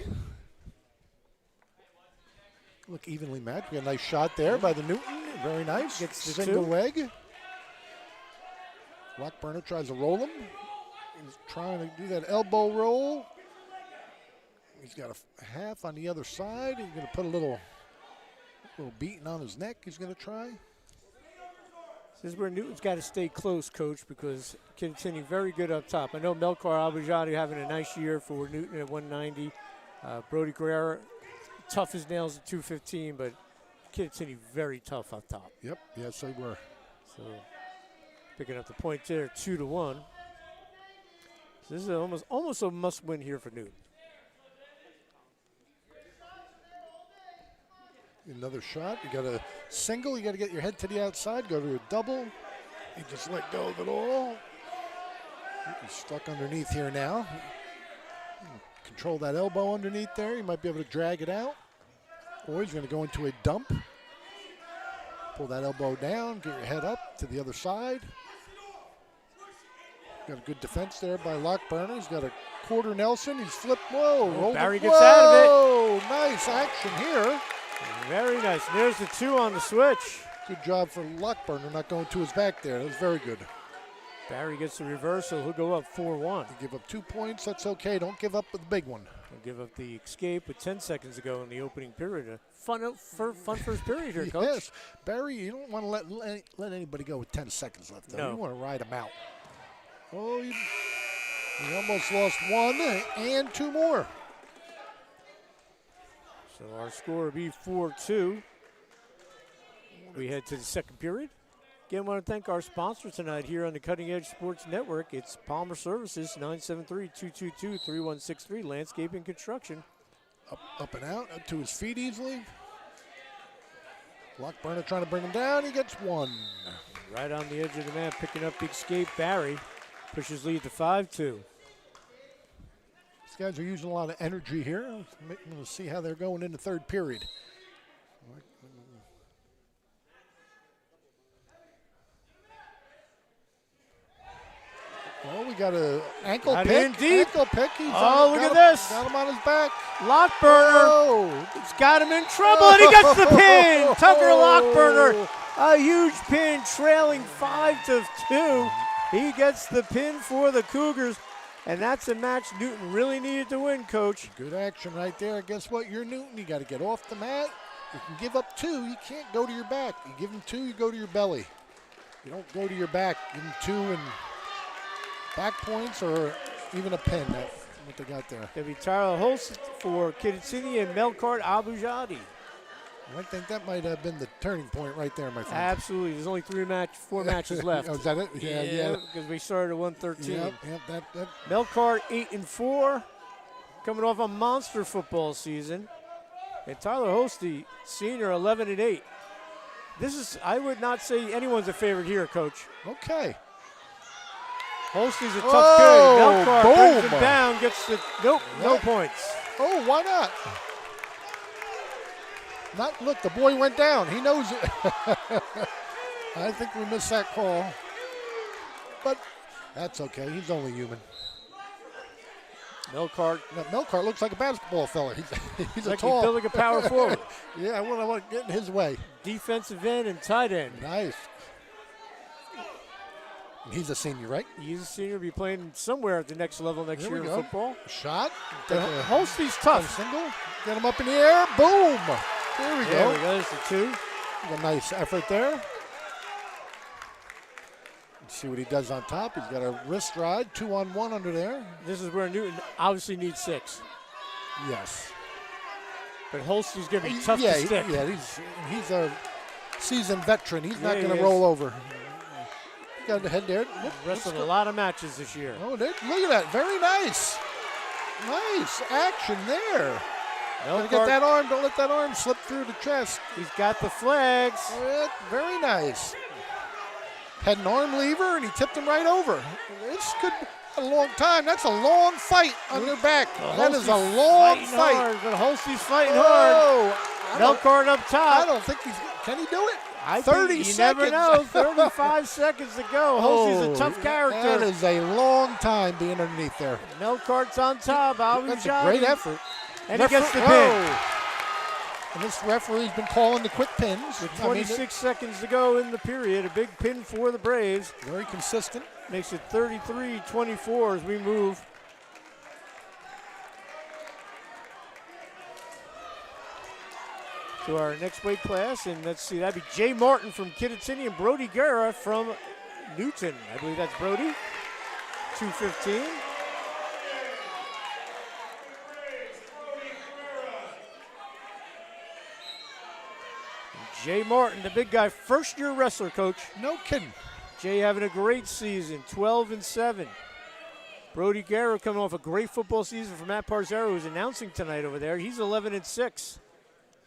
Look evenly matched. We got a nice shot there by the Newton. Very nice. Gets the single 2. leg. Lockburner tries to roll him. He's trying to do that elbow roll. He's got a half on the other side. He's going to put a little beating on his neck. He's going to try. This is where Newton's got to stay close, Coach, because Kittatinny very good up top. I know Melchior Abujadi having a nice year for Newton at 190. Brody Guerrero, tough as nails at 215, but Kittatinny very tough up top. Yep, yes they were. So picking up the point there, 2-1. So this is almost a must-win here for Newton. Another shot. You got a single. You got to get your head to the outside. Go to a double. You just let go of it all. He's stuck underneath here now. Control that elbow underneath there. You might be able to drag it out. Or he's going to go into a dump. Pull that elbow down. Get your head up to the other side. Got a good defense there by Lockburner. He's got a quarter Nelson. He's flipped. Whoa. Barry gets out of it. Whoa, nice action here. Very nice. There's the 2 on the switch. Good job for Lockburner not going to his back there. That was very good. Barry gets the reversal. He'll go up 4-1. You give up 2 points. That's okay. Don't give up with the big one. He'll give up the escape with 10 seconds to go in the opening period. A fun first period here, Coach. Yes. Barry, you don't want to let anybody go with 10 seconds left, though. No. You want to ride them out. Oh, you almost lost 1 and 2 more. So our score will be 4-2. We head to the second period. Again, I want to thank our sponsor tonight here on the Cutting Edge Sports Network. It's Palmer Services, 973-222-3163, Landscaping Construction. Up and out, up to his feet easily. Lockburner trying to bring him down. He gets 1. Right on the edge of the map, picking up the escape. Barry pushes lead to 5-2. These guys are using a lot of energy here. We'll see how they're going in the third period. Oh, we got an ankle Got pick. in deep. Ankle pick. Look at this. Got him on his back. Lockburner. Oh. It's got him in trouble, and he gets the pin. Tucker Lockburner, a huge pin, trailing 5-2. He gets the pin for the Cougars, and that's a match Newton really needed to win, Coach. Good action right there. Guess what? You're Newton. You got to get off the mat. You can give up 2. You can't go to your back. You give him 2, you go to your belly. You don't go to your back. Give him 2 and back points or even a pin. That's what they got there. It'll be Tyler Holst for Kittatinny and Melkart Abujadi. I think that might have been the turning point right there, my friend. Absolutely. There's only 4 matches left. Oh, is that it? Yeah. Because we started at 113. Yep, that. Melkart 8-4, coming off a monster football season. And Tyler Holsty, senior, 11-8. This is, I would not say anyone's a favorite here, Coach. Okay. Holsty's a tough kid. Melkart brings him boom. down, gets the, no points. Oh, why not? Look, the boy went down. He knows it. I think we missed that call. But that's okay. He's only human. Melkart looks like a basketball fella. He's like a tall. He's building a power forward. Yeah, I want to get in his way. Defensive end and tight end. Nice. He's a senior, right? He's a senior. Be playing somewhere at the next level next year in football. Shot. Holsty's tough. Single. Get him up in the air. Boom. There we go. There we go. There's the 2. A nice effort there. Let's see what he does on top. He's got a wrist ride, 2-on-1 under there. This is where Newton obviously needs 6. Yes. But Holsty's going to be tough to stick. He's a seasoned veteran. He's not going to roll over. Got the head there. Wrestled a lot of matches this year. Oh, look at that. Very nice. Nice action there. Gotta get that arm. Don't let that arm slip through the chest. He's got the flags. Very nice. Had an arm lever, and he tipped him right over. This could be a long time. That's a long fight on their back. That is a long fight. Hard, but Holsty's fighting hard. Melkart up top. I don't think can he do it? 30 seconds. You never know. 35 seconds to go. Holsty's a tough character. That is a long time being underneath there. Melkart's on top. That's a great effort. And he gets the pin. And this referee's been calling the quick pins. With 26 seconds to go in the period, a big pin for the Braves. Very consistent. Makes it 33-24 as we move. To our next weight class, and let's see, that'd be Jay Martin from Kittatinny and Brody Guerra from Newton. I believe that's Brody, 215. Jay Martin, the big guy, first-year wrestler, Coach. No kidding. Jay having a great season, 12-7. Brody Guerra coming off a great football season for Matt Parzero, who's announcing tonight over there. He's 11-6.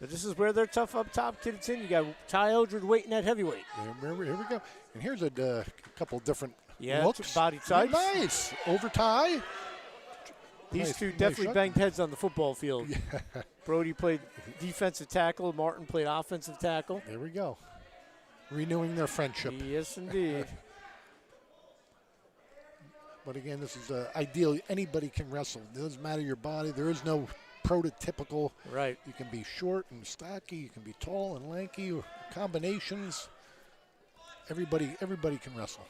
But this is where they're tough up top. Kittatinny, you got Ty Eldred waiting at heavyweight. Here we go. And here's a couple different Yeah, looks. body types. Nice. Over tie. These Nice, two nice definitely shot. banged heads on the football field. Yeah. Brody played defensive tackle. Martin played offensive tackle. There we go. Renewing their friendship. Yes, indeed. But again, this is ideal. Anybody can wrestle. It doesn't matter your body. There is no prototypical. Right. You can be short and stocky. You can be tall and lanky. Or combinations. Everybody can wrestle.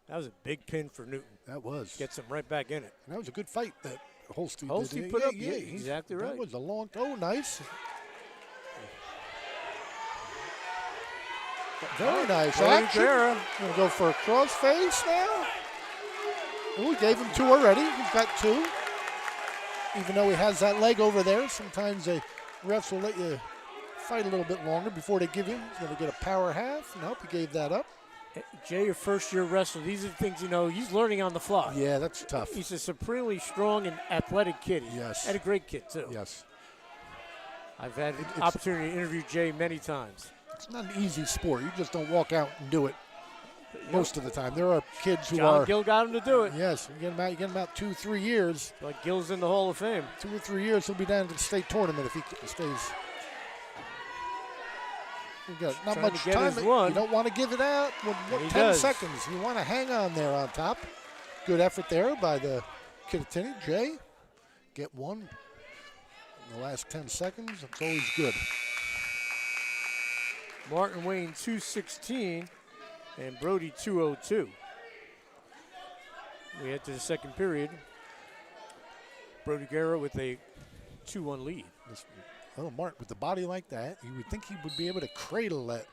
That was a big pin for Newton. That was. Gets him right back in it. And that was a good fight that Holsty did. Holsty put up. Yeah, exactly right. That was a long. Oh, nice. Very nice action. Going to go for a crossface now. Oh, we gave him 2 already. He's got 2. Even though he has that leg over there, sometimes the refs will let you fight a little bit longer before they give you. He's going to get a power half. Nope, he gave that up. Jay, your first-year wrestler, these are the things, he's learning on the fly. Yeah, that's tough. He's a supremely strong and athletic kid. Yes. And a great kid, too. Yes. I've had the opportunity to interview Jay many times. It's not an easy sport. You just don't walk out and do it most of the time. There are kids who John Gill got him to do it. Yes, you get him out 2-3 years. Like Gill's in the Hall of Fame. 2 or 3 years, he'll be down to the state tournament if he stays. We got not Trying much to get time. his one. You don't want to give it out. And he 10 does. seconds. You want to hang on there on top. Good effort there by the Kittatinny. Jay, get one in the last 10 seconds. That's always good. Martin Wayne 2:16 and Brody 2:02. We head to the second period. Brody Guerra with a 2-1 lead. Oh, Martin, with the body like that, you would think he would be able to cradle that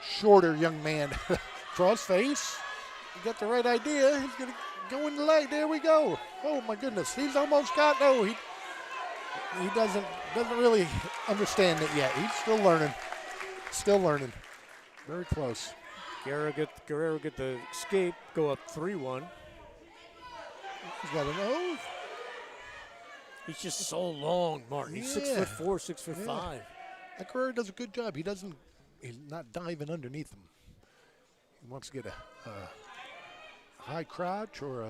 shorter young man. Cross face. He got the right idea. He's going to go in the leg. There we go. Oh, my goodness. He's almost got, no, he doesn't really understand it yet. He's still learning. Still learning. Very close. Guerrero get the escape, go up 3-1. He's got an O. He's just so long, Martin. He's 6'4", 6'5". That Guerrero does a good job. He's not diving underneath him. He wants to get a high crotch or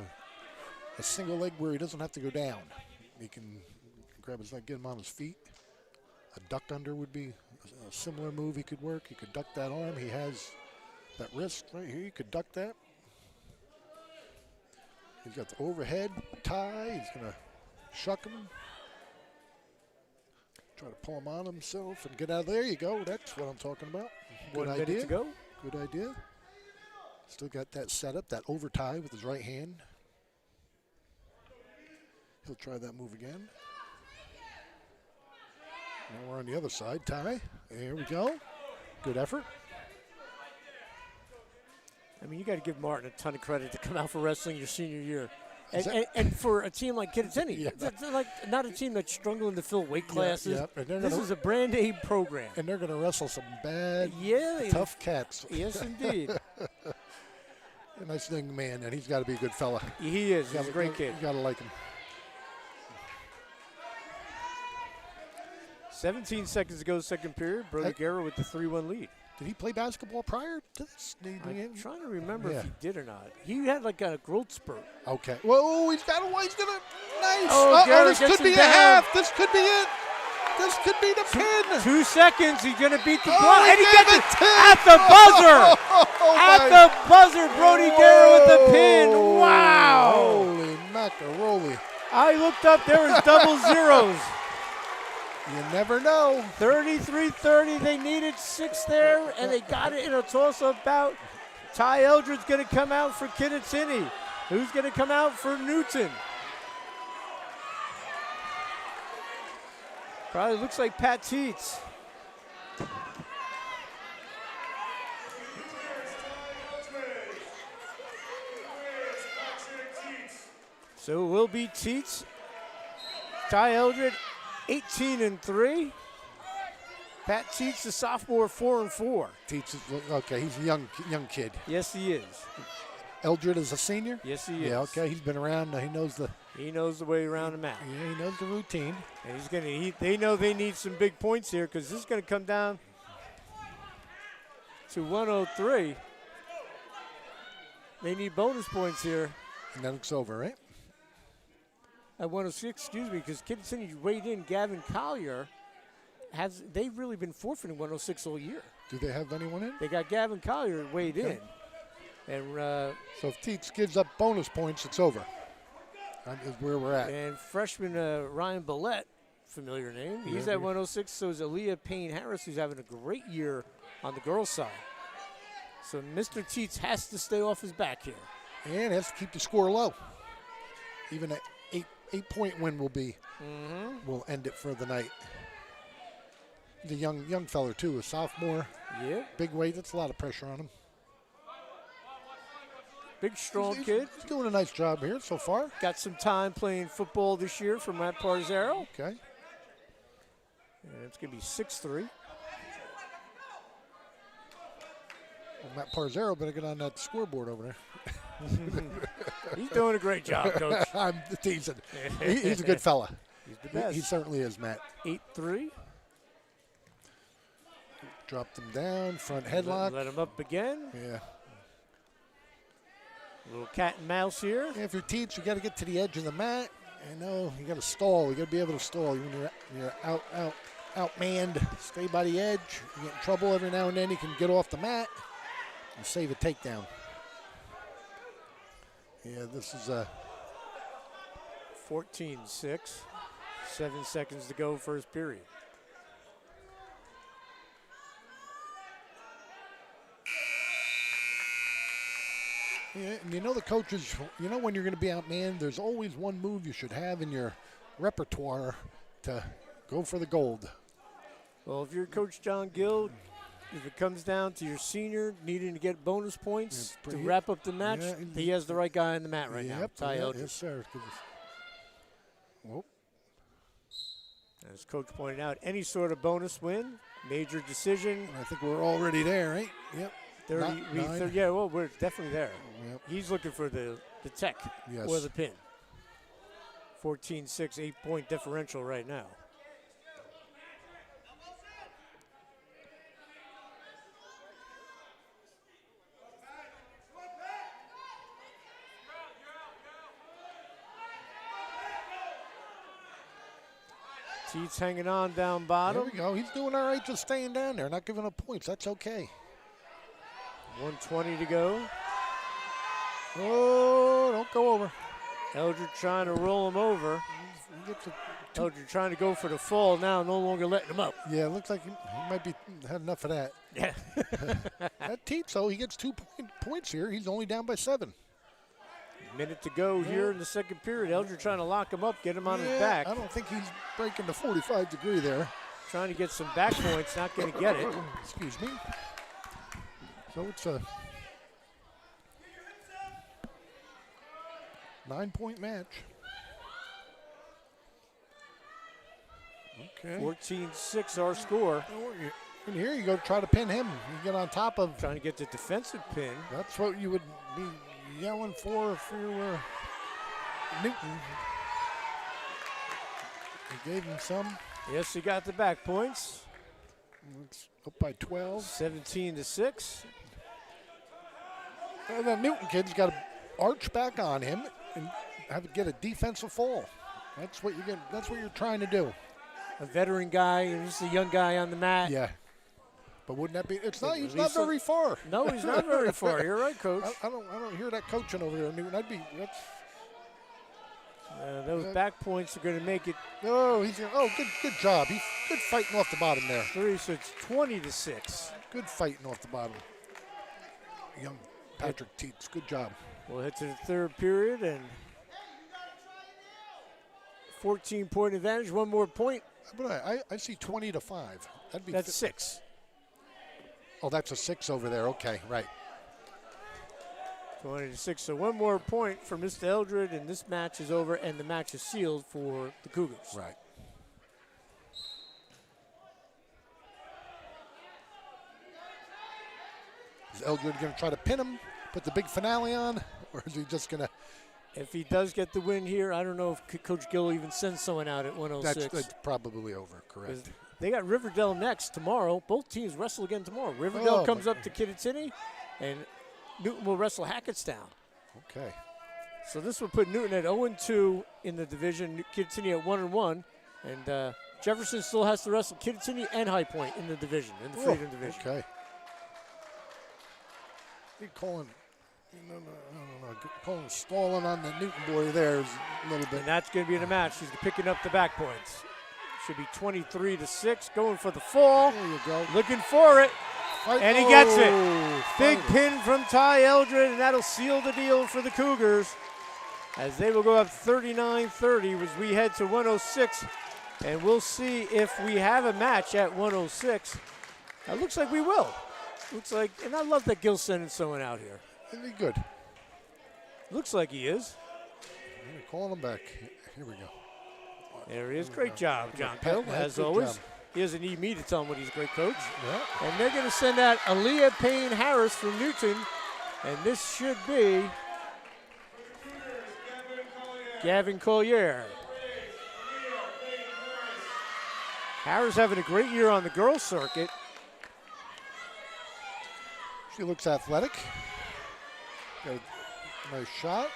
a single leg where he doesn't have to go down. He can grab his leg, get him on his feet. A duck under would be a similar move he could work. He could duck that arm. He has that wrist right here. He could duck that. He's got the overhead tie. He's going to shuck him. Try to pull him on himself and get out of there. You go. That's what I'm talking about. Good 1 idea. minute to go. Good idea. Still got that setup, that over tie with his right hand. He'll try that move again. Now we're on the other side. Tie. There we go. Good effort. I mean, you got to give Martin a ton of credit to come out for wrestling your senior year. And for a team like Kittatinny, they're like not a team that's struggling to fill weight classes. This is a brand name program. And they're going to wrestle some bad, tough cats. Yes, indeed. A nice young man, and he's got to be a good fella. He is. He's a great kid. You got to like him. 17 seconds to go, second period. Brody Guerra with the 3-1 lead. Did he play basketball prior to this? I'm trying to remember if he did or not. He had like a growth spurt. Okay. Whoa, he's got a nice. Oh, this could be a half. This could be it. This could be the pin. 2 seconds. He's going to beat the block. And he gets it at the buzzer. At the buzzer, Brody Guerra with the pin. Wow. Holy macaroni. I looked up. There was double zeros. You never know. 33-30. They needed 6 there, and they got it in a toss-up bout. Ty Eldred's going to come out for Kittatinny. Who's going to come out for Newton? Probably looks like Pat Teets. So it will be Teets. Ty Eldred, 18-3. Pat Teets, the sophomore, 4-4. Teets is okay. He's a young kid. Yes, he is. Eldred is a senior. Yes, he is. Yeah, okay. He's been around. He knows the way around the mat. Yeah, he knows the routine. And they know they need some big points here because this is going to come down to 103. They need bonus points here. And then it's over, right? At 106, excuse me, because Kittatinny weighed in. Gavin Collier they've really been forfeiting 106 all year. Do they have anyone in? They got Gavin Collier weighed in. And so if Teets gives up bonus points, it's over. That is where we're at. And freshman Ryan Billette, familiar name, he's at 106. So is Aaliyah Payne-Harris, who's having a great year on the girls' side. So Mr. Teets has to stay off his back here. And has to keep the score low. Even an 8-point win will end it for the night. He's a young fella too, a sophomore. Yeah. Big weight. That's a lot of pressure on him. Big, strong kid. He's doing a nice job here so far. Got some time playing football this year for Matt Parzero. Okay. And it's going to be 6-3. Well, Matt Parzero better get on that scoreboard over there. He's doing a great job, Coach. I'm teasing. He's a good fella. He's the best. He certainly is, Matt. 8-3. Drop them down, front headlock. Let him up again. Yeah. A little cat and mouse here. Yeah, if you're Teets, you got to get to the edge of the mat. I know you got to stall. You got to be able to stall when you're out. outmanned, stay by the edge. You get in trouble every now and then. You can get off the mat and save a takedown. Yeah, this is a 14-6. 7 seconds to go, first period. Yeah, and you know the coaches, you know when you're going to be outmanned, there's always one move you should have in your repertoire to go for the gold. Well, if you're Coach John Gill, if it comes down to your senior needing to get bonus points to wrap up the match, he has the right guy on the mat right now, Ty Eldred. Yes, sir. Whoop. As Coach pointed out, any sort of bonus win, major decision. I think we're already there, right? Yep. 30, yeah, well, we're definitely there. Yep. He's looking for the tech or the pin. 14-6, 8-point differential right now. Teats hanging on down bottom. There we go. He's doing all right just staying down there, not giving up points. That's okay. 1:20 to go. Oh, don't go over. Eldred trying to roll him over. Eldred trying to go for the fall now, no longer letting him up. Yeah, it looks like he might be had enough of that. Yeah. That Teats, though, he gets 2 points here. He's only down by 7. Minute to go here in the second period. Eldred trying to lock him up, get him on his back. I don't think he's breaking the 45 degree there. Trying to get some back points, not going to get it. Excuse me. So it's a 9-point match. Okay. 14-6 our score. And here you go try to pin him. You get on top of. Trying to get the defensive pin. That's what you would be yelling for if you were Newton. He gave him some. Yes, he got the back points. It's up by 12. 17-6. And the Newton kid's got to arch back on him and have to get a defensive fall. That's what you get. That's what you're trying to do. A veteran guy and just a young guy on the mat. Yeah. But wouldn't that be? It's not. He's not very far. No, he's not very far. You're right, Coach. I don't hear that coaching over there, Newton. That's. Those back points are going to make it. Oh, good job. He's good fighting off the bottom there. 3, so it's 20-6. Good fighting off the bottom. Young Patrick Teats, good job. We'll head to the third period and 14-point advantage. One more point. But I see 20-5. That's 6. Oh, that's a 6 over there. Okay, right. 20-6. So one more point for Mr. Eldred, and this match is over, and the match is sealed for the Cougars. Right. Is Eldred going to try to pin him, put the big finale on, or is he just going to? If he does get the win here, I don't know if Coach Gill even sends someone out at 106. That's probably over, correct. They got Riverdale next tomorrow. Both teams wrestle again tomorrow. Riverdale comes up to Kittatinny, and Newton will wrestle Hackettstown. Okay. So this will put Newton at 0-2 in the division, Kittatinny at 1-1, and Jefferson still has to wrestle Kittatinny and High Point in the division, in the Freedom Division. Okay. You're calling, I don't know, calling stalling on the Newton boy there is a little bit. And that's going to be in the match. He's picking up the back points. Should be 23-6, going for the fall. There you go. Looking for it. And he gets it. Big Finally. pin from Ty Eldred, and that'll seal the deal for the Cougars as they will go up 39-30 as we head to 106. And we'll see if we have a match at 106. It looks like we will. Looks like, and I love that Gil's sending someone out here. Isn't he good? Looks like he is. You're calling him back. Here we go. There he is. Great job, John Gill, as always. Job. He doesn't need me to tell him what he's a great coach. Yeah. And they're going to send out Aaliyah Payne-Harris from Newton. And this should be Gavin Collier. Harris having a great year on the girls circuit. She looks athletic. Got a nice shot.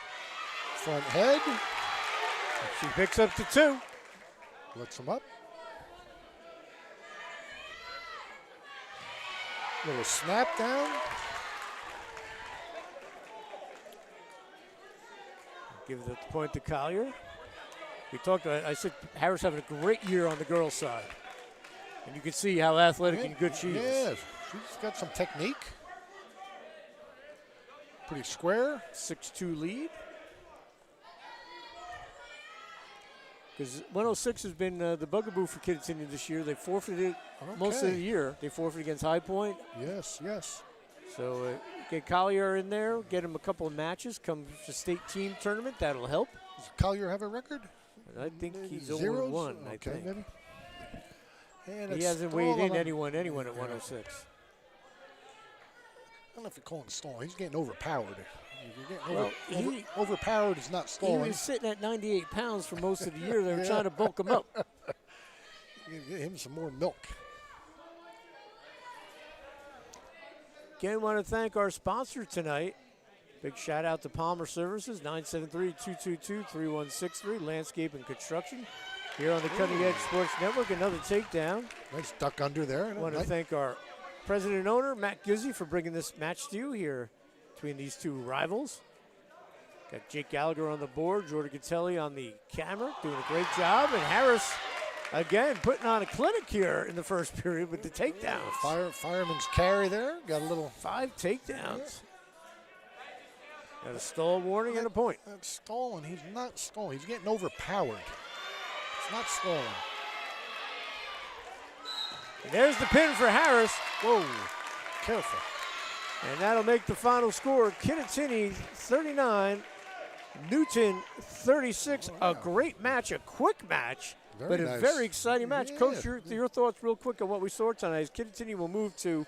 Front head. She picks up to 2. Lets him up. Little snap down. Give the point to Collier. I said Harris having a great year on the girls' side. And you can see how athletic and good she is. Yeah, she's got some technique. Pretty square. 6-2 lead. Because 106 has been the bugaboo for Kittatinny this year. They forfeited most of the year. They forfeited against High Point. Yes, yes. So get Collier in there, get him a couple of matches, come to state team tournament. That'll help. Does Collier have a record? I think he's 0-1, Okay, I think. maybe. And He hasn't weighed in anyone at 106. I don't know if you're calling stalling. He's getting overpowered. Overpowered is not stalling. He was sitting at 98 pounds for most of the year. They were trying to bulk him up. Give him some more milk. Again, want to thank our sponsor tonight. Big shout out to Palmer Services, 973-222-3163, Landscape and Construction. Here on the Cutting Edge Sports Network, another takedown. Nice duck under there. I want to thank our president and owner, Matt Gizzi, for bringing this match to you here between these two rivals. Got Jake Gallagher on the board, Jordan Gatelli on the camera, doing a great job. And Harris, again, putting on a clinic here in the first period with the takedowns. Fireman's carry there. Got a little. 5 takedowns. Got a stall warning and a point. That's stalling. He's not stalling. He's getting overpowered. It's not stalling. And there's the pin for Harris. Whoa, careful. And that'll make the final score. Kittatinny 39, Newton 36. Wow. A great match, a quick match, but nice. a very exciting match. Yeah. Coach, your thoughts real quick on what we saw tonight. Kittatinny will move to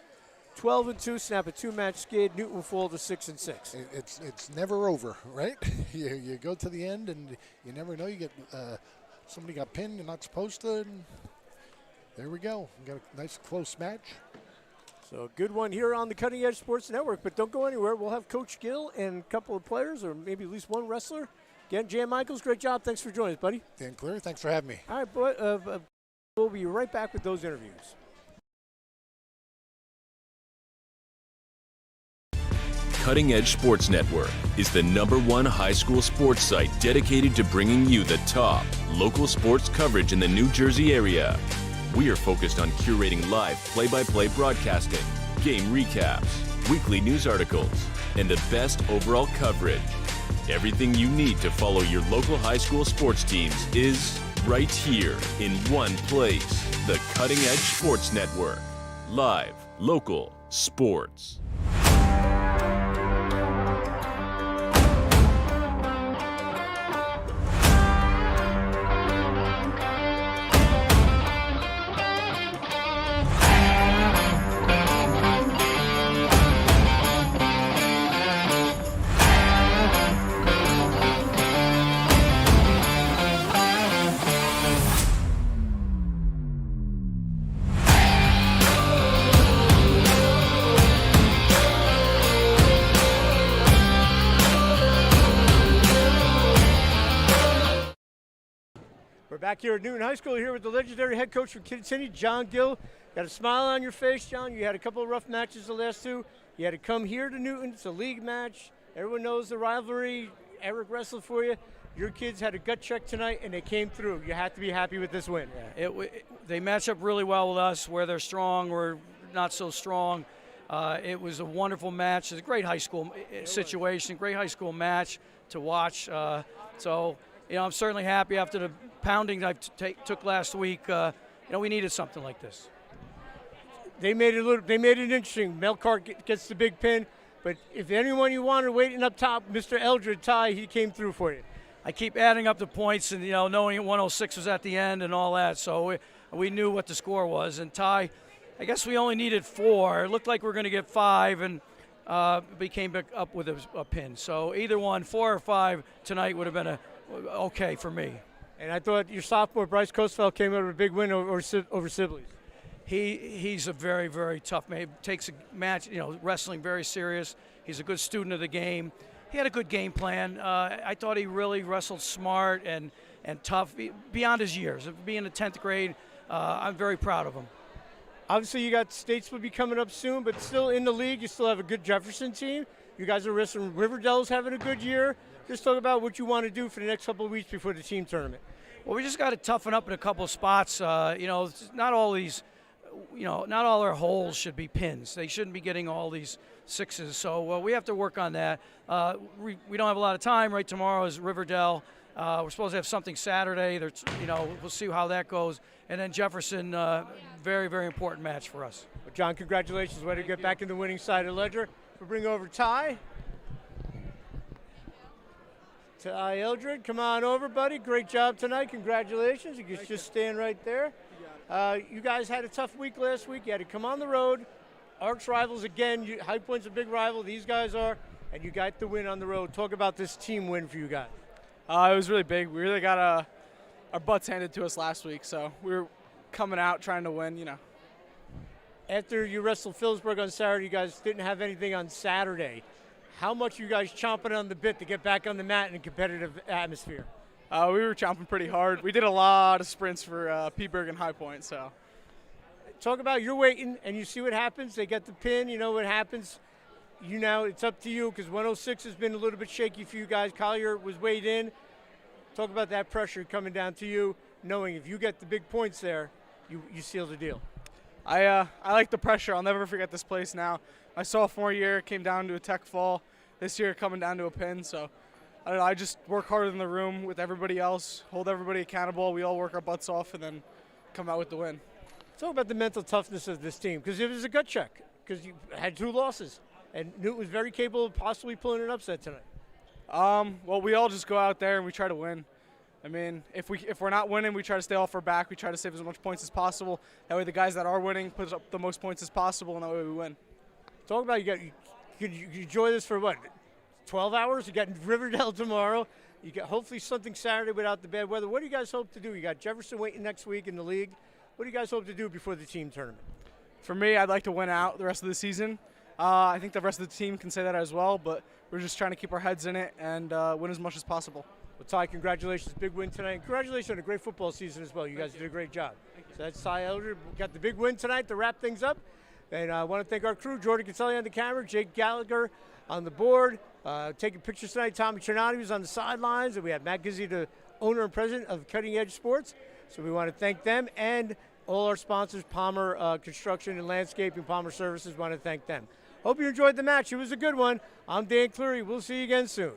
12-2, snap a 2-match skid. Newton will fall to 6-6. It's never over, right? you go to the end, and you never know. You get somebody got pinned. You're not supposed to. And there we go. We got a nice close match. So a good one here on the Cutting Edge Sports Network. But don't go anywhere. We'll have Coach Gill and a couple of players, or maybe at least one wrestler. Again, Jan Michaels, great job. Thanks for joining us, buddy. Dan Cleary, thanks for having me. All right, but we'll be right back with those interviews. Cutting Edge Sports Network is the #1 high school sports site dedicated to bringing you the top local sports coverage in the New Jersey area. We are focused on curating live play-by-play broadcasting, game recaps, weekly news articles, and the best overall coverage. Everything you need to follow your local high school sports teams is right here in one place. The Cutting Edge Sports Network. Live, local, sports. Back here at Newton High School, here with the legendary head coach from Kittatinny, John Gill. Got a smile on your face, John. You had a couple of rough matches the last two. You had to come here to Newton. It's a league match. Everyone knows the rivalry. Eric wrestled for you. Your kids had a gut check tonight, and they came through. You have to be happy with this win. Yeah, they match up really well with us. Where they're strong, we're not so strong. It was a wonderful match. It's a great high school situation, great high school match to watch. So, I'm certainly happy after the pounding I took last week. We needed something like this. They made it interesting. Melcart gets the big pin, but if anyone you wanted waiting up top, Mr. Eldred Ty, he came through for you. I keep adding up the points and knowing 106 was at the end and all that, so we knew what the score was. And Ty, I guess we only needed 4. It looked like we were going to get 5, and we came back up with a pin. So either one, 4 or 5 tonight would have been okay for me. And I thought your sophomore, Bryce Kosfeld, came out with a big win over Sibley's. He's a very, very tough man. He takes a match, wrestling very serious. He's a good student of the game. He had a good game plan. I thought he really wrestled smart and tough beyond his years. Being in the 10th grade, I'm very proud of him. Obviously, you got States will be coming up soon, but still in the league, you still have a good Jefferson team. You guys are wrestling. Riverdale's having a good year. Just talk about what you want to do for the next couple of weeks before the team tournament. Well, we just got to toughen up in a couple of spots. Not all our holes should be pins. They shouldn't be getting all these sixes. So we have to work on that. We don't have a lot of time. Right, tomorrow is Riverdale. We're supposed to have something Saturday. We'll see how that goes. And then Jefferson, very, very important match for us. Well, John, congratulations. Way to get back in the winning side of the ledger. We'll bring over Ty. Ty Eldred, come on over, buddy. Great job tonight. Congratulations. You can just stand right there. You guys had a tough week last week. You had to come on the road. Arch rivals again. High Point's a big rival. These guys are. And you got the win on the road. Talk about this team win for you guys. It was really big. We really got our butts handed to us last week, so we were coming out trying to win, After you wrestled Phillipsburg on Saturday, you guys didn't have anything on Saturday. How much you guys chomping on the bit to get back on the mat in a competitive atmosphere? We were chomping pretty hard. We did a lot of sprints for P-Berg and High Point, so. Talk about you're waiting, and you see what happens. They get the pin. You know what happens. It's up to you because 106 has been a little bit shaky for you guys. Collier was weighed in. Talk about that pressure coming down to you, knowing if you get the big points there, you seal the deal. I like the pressure. I'll never forget this place now. My sophomore year came down to a tech fall. This year coming down to a pin. So I don't know. I just work harder in the room with everybody else, hold everybody accountable. We all work our butts off and then come out with the win. Talk about the mental toughness of this team because it was a gut check because you had 2 losses. And Newton was very capable of possibly pulling an upset tonight. Well, we all just go out there and we try to win. I mean, if we're not winning, we try to stay off our back. We try to save as much points as possible. That way the guys that are winning put up the most points as possible, and that way we win. Talk about you enjoy this for what, 12 hours? You got Riverdale tomorrow. You got hopefully something Saturday without the bad weather. What do you guys hope to do? You got Jefferson waiting next week in the league. What do you guys hope to do before the team tournament? For me, I'd like to win out the rest of the season. I think the rest of the team can say that as well, but we're just trying to keep our heads in it and win as much as possible. Well, Ty, congratulations. Big win tonight. Congratulations on a great football season as well. You guys did a great job. So that's Ty Elder. Got the big win tonight to wrap things up. And I want to thank our crew, Jordan Caselli on the camera, Jake Gallagher on the board, taking pictures tonight. Tommy Trinati was on the sidelines. And we have Matt Gizzi, the owner and president of Cutting Edge Sports. So we want to thank them and all our sponsors, Palmer Construction and Landscaping, Palmer Services. Want to thank them. Hope you enjoyed the match. It was a good one. I'm Dan Cleary. We'll see you again soon.